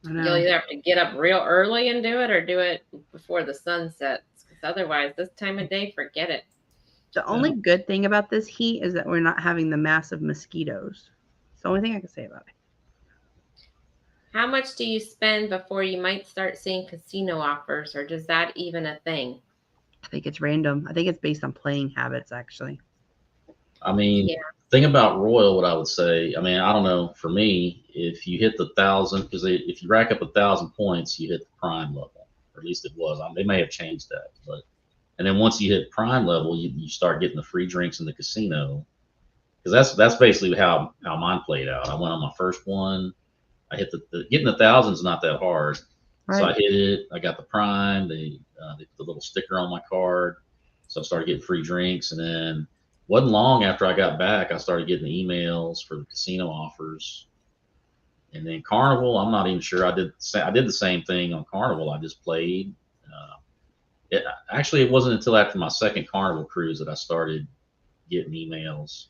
A: You'll either have to get up real early and do it or do it before the sun sets. Because otherwise, this time of day, forget it.
B: The only good thing about this heat is that we're not having the massive mosquitoes. It's the only thing I can say about it.
A: How much do you spend before you might start seeing casino offers, or does that even a thing?
B: I think it's random. I think it's based on playing habits, actually.
C: I mean, thing about Royal, what I would say, I mean, I don't know, for me, if you hit the 1,000, because if you rack up 1,000 points, you hit the prime level, or at least it was. They may have changed that, and then once you hit prime level, you start getting the free drinks in the casino, because that's basically how mine played out. I went on my first one. I hit getting the 1,000 is not that hard. Right. So I hit it. I got the prime. They put the little sticker on my card. So I started getting free drinks. And then wasn't long after I got back, I started getting the emails for the casino offers. And then Carnival, I'm not even sure. I did the same thing on Carnival. I just played. It wasn't until after my second Carnival cruise that I started getting emails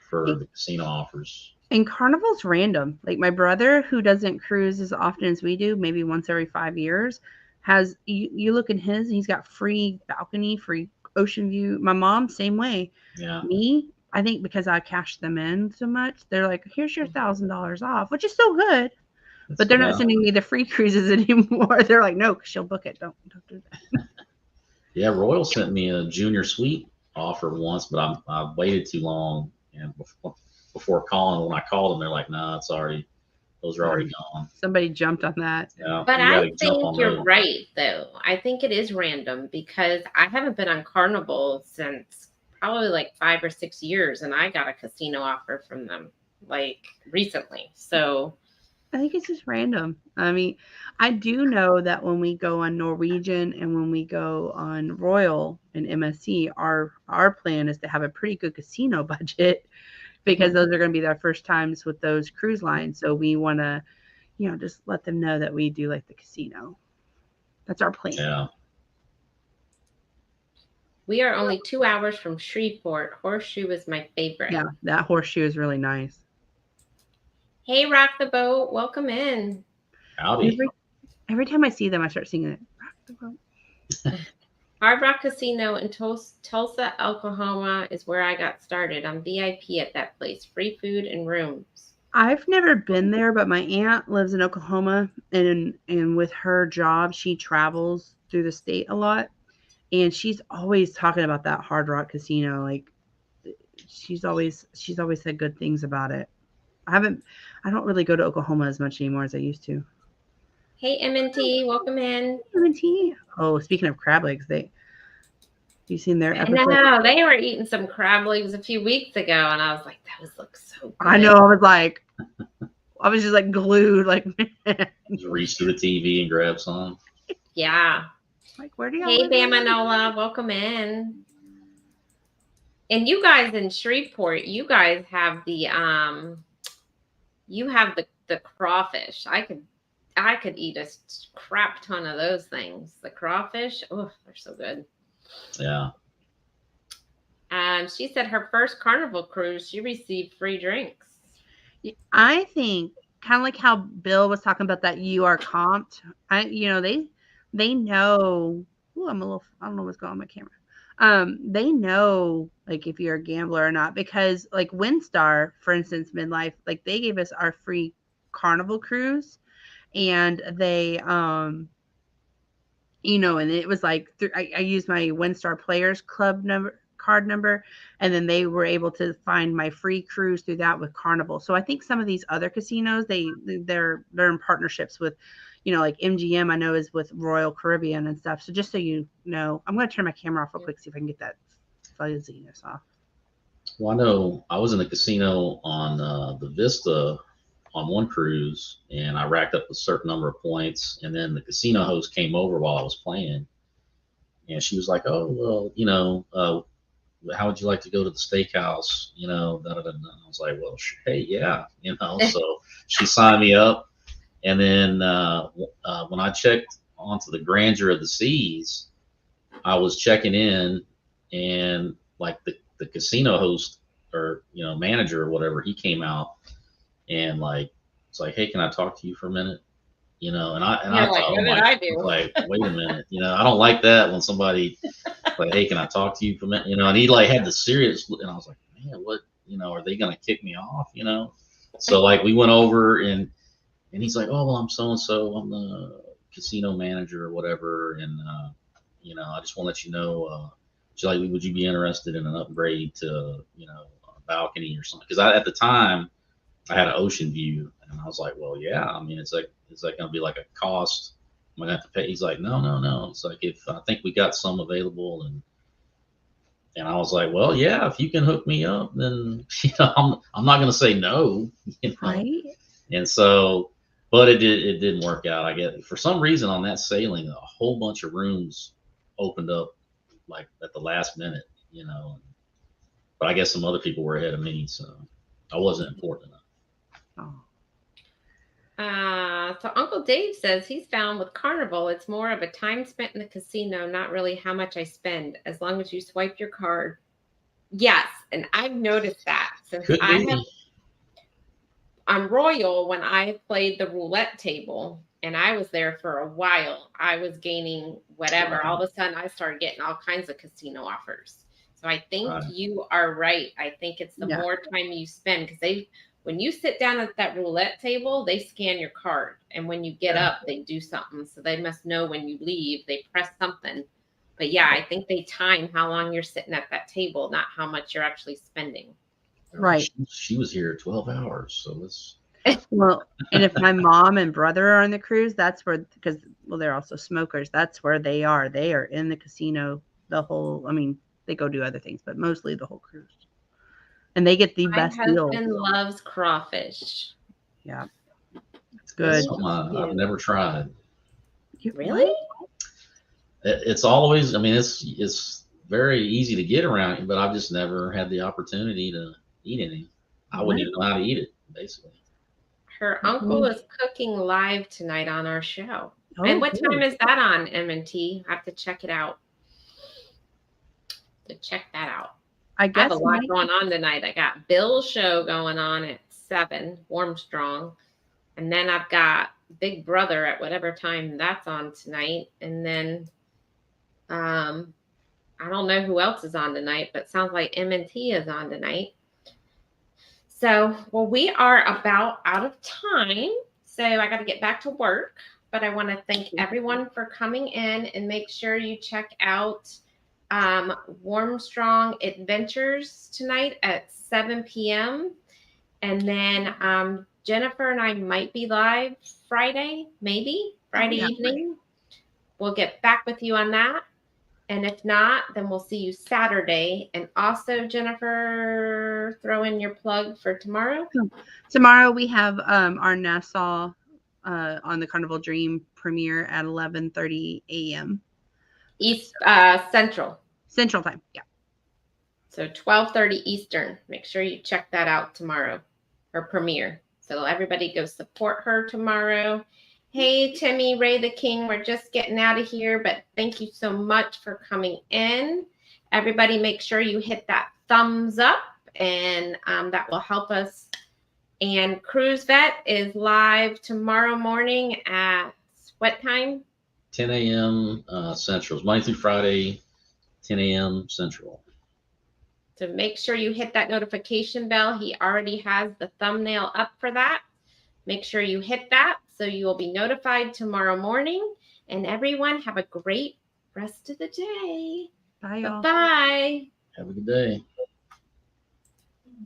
C: for the casino offers.
B: And Carnival's random. Like my brother, who doesn't cruise as often as we do, maybe once every 5 years, has you look in his, and he's got free balcony, free ocean view. My mom, same way.
C: Yeah.
B: Me, I think because I cashed them in so much, they're like, here's your $1,000 off, which is still good. But they're not sending me the free cruises anymore. They're like, no, she'll book it. Don't do that.
C: Yeah, Royal sent me a junior suite offer once, but I waited too long, and before calling, when I called them, they're like, "Nah, those are already gone."
B: Somebody jumped on that.
C: Yeah,
A: but I think you're right, though. I think it is random because I haven't been on Carnival since probably like 5 or 6 years, and I got a casino offer from them like recently. So
B: I think it's just random. I mean, I do know that when we go on Norwegian and when we go on Royal and MSC, our plan is to have a pretty good casino budget, because those are going to be their first times with those cruise lines. So we want to, just let them know that we do like the casino. That's our plan.
C: Yeah.
A: We are only 2 hours from Shreveport. Horseshoe is my favorite.
B: Yeah, that horseshoe is really nice.
A: Hey, Rock the Boat, welcome in.
C: Howdy.
B: Every time I see them, I start singing it. Rock the boat.
A: Hard Rock Casino in Tulsa, Oklahoma is where I got started. I'm VIP at that place. Free food and rooms.
B: I've never been there, but my aunt lives in Oklahoma, and with her job, she travels through the state a lot, and she's always talking about that Hard Rock Casino. Like she's always said good things about it. I don't really go to Oklahoma as much anymore as I used to.
A: Hey, MNT, welcome in.
B: M&T. Oh, speaking of crab legs, you seen their
A: I
B: episode?
A: know they were eating some crab legs a few weeks ago, and I was like, "Those look so good."
B: I know. I was just like glued. Like,
C: Just reach through the TV and grab some.
A: Yeah.
B: Like, where do y'all
A: Hey,
B: live?
A: Bamanola, welcome in. And you guys in Shreveport, you guys have the crawfish. I could eat a crap ton of those things. The crawfish, oh, they're so good.
C: Yeah.
A: She said her first Carnival cruise, she received free drinks.
B: I think kind of like how Bill was talking about that you are comped. They know. Ooh, I don't know what's going on with my camera. They know like if you're a gambler or not, because like WinStar, for instance, Midlife, like they gave us our free Carnival cruise, and they and it was like I used my WinStar Players Club card number, and then they were able to find my free cruise through that with Carnival. So I think some of these other casinos, they're in partnerships with, like MGM, I know is with Royal Caribbean and stuff. So just so you know, I'm going to turn my camera off real quick, see if I can get that fuzziness off.
C: Well, I know I was in the casino on the Vista on one cruise, and I racked up a certain number of points, and then the casino host came over while I was playing, and she was like, "Oh, well, how would you like to go to the steakhouse?" Da, da, da, da. I was like, "Well, hey, yeah," So she signed me up, and then when I checked onto the Grandeur of the Seas, I was checking in, and like the casino host or manager or whatever, he came out and like it's like, "Hey, can I talk to you for a minute?" And I
A: You're like,
C: thought,
A: what
C: oh
A: did
C: my,
A: I do?
C: like, wait a minute, I don't like that when somebody like, "Hey, can I talk to you for a minute?" And he like had the serious, and I was like, man, what, are they gonna kick me off? So like we went over, and he's like, "Oh, well, I'm so and so, I'm the casino manager or whatever, and I just want to let you know, she's like, would you be interested in an upgrade to a balcony or something?" Because at the time I had an ocean view, and I was like, "Well, yeah, I mean, it's like gonna be like a cost. I'm gonna have to pay." He's like, "No, no, no. It's like, if I think we got some available," and I was like, "Well, yeah, if you can hook me up, then I'm not gonna say no."
B: Right.
C: And so, but it didn't work out. I get, for some reason on that sailing, a whole bunch of rooms opened up like at the last minute, but I guess some other people were ahead of me, so I wasn't important enough.
B: Oh.
A: So Uncle Dave says he's found with Carnival, it's more of a time spent in the casino, not really how much I spend, as long as you swipe your card. Yes, and I've noticed that since
C: Could be.
A: On Royal, when I played the roulette table and I was there for a while, I was gaining whatever.
C: Right.
A: All of a sudden, I started getting all kinds of casino offers. So I think
C: Right.
A: you are right. I think it's the more time you spend, because when you sit down at that roulette table, they scan your card. And when you get up, they do something. So they must know when you leave, they press something. But yeah, I think they time how long you're sitting at that table, not how much you're actually spending.
B: Right.
C: She was here 12 hours. So it's.
B: Well, and if my mom and brother are on the cruise, that's where, because, well, they're also smokers. That's where they are. They are in the casino the whole, I mean, they go do other things, but mostly the whole cruise. And they get the best deal.
A: My husband loves crawfish.
B: Yeah. It's good.
C: I've never tried.
A: Really?
C: It's always, I mean, it's very easy to get around, but I've just never had the opportunity to eat any. I wouldn't even know how to eat it, basically.
A: Her uncle is cooking live tonight on our show.
B: Oh,
A: and what time is that on, M&T? I have to check it out. to check that out.
B: I
A: I have
B: guess
A: a lot
B: maybe.
A: going on tonight. I got Bill's show going on at 7, Warm Strong. And then I've got Big Brother at whatever time that's on tonight. And then I don't know who else is on tonight, but sounds like M&T is on tonight. So, well, we are about out of time. So I got to get back to work. But I want to thank everyone for coming in, and make sure you check out Warm Strong Adventures tonight at 7 p.m. And then Jennifer and I might be live Friday, maybe Friday evening. We'll get back with you on that. And if not, then we'll see you Saturday. And also, Jennifer, throw in your plug for tomorrow.
B: Tomorrow we have our Nassau on the Carnival Dream premiere at 11:30 a.m.
A: East Central
B: Time. Yeah.
A: So 12:30 Eastern. Make sure you check that out tomorrow, her premiere. So everybody go support her tomorrow. Hey, Timmy, Ray the King, we're just getting out of here, but thank you so much for coming in. Everybody make sure you hit that thumbs up, and that will help us. And Cruise Vet is live tomorrow morning at what time?
C: 10 a.m. Central. Monday through Friday, 10 a.m. Central.
A: So make sure you hit that notification bell. He already has the thumbnail up for that. Make sure you hit that so you will be notified tomorrow morning. And everyone have a great rest of the day.
B: Bye, y'all.
A: Bye-bye.
C: Have a good day.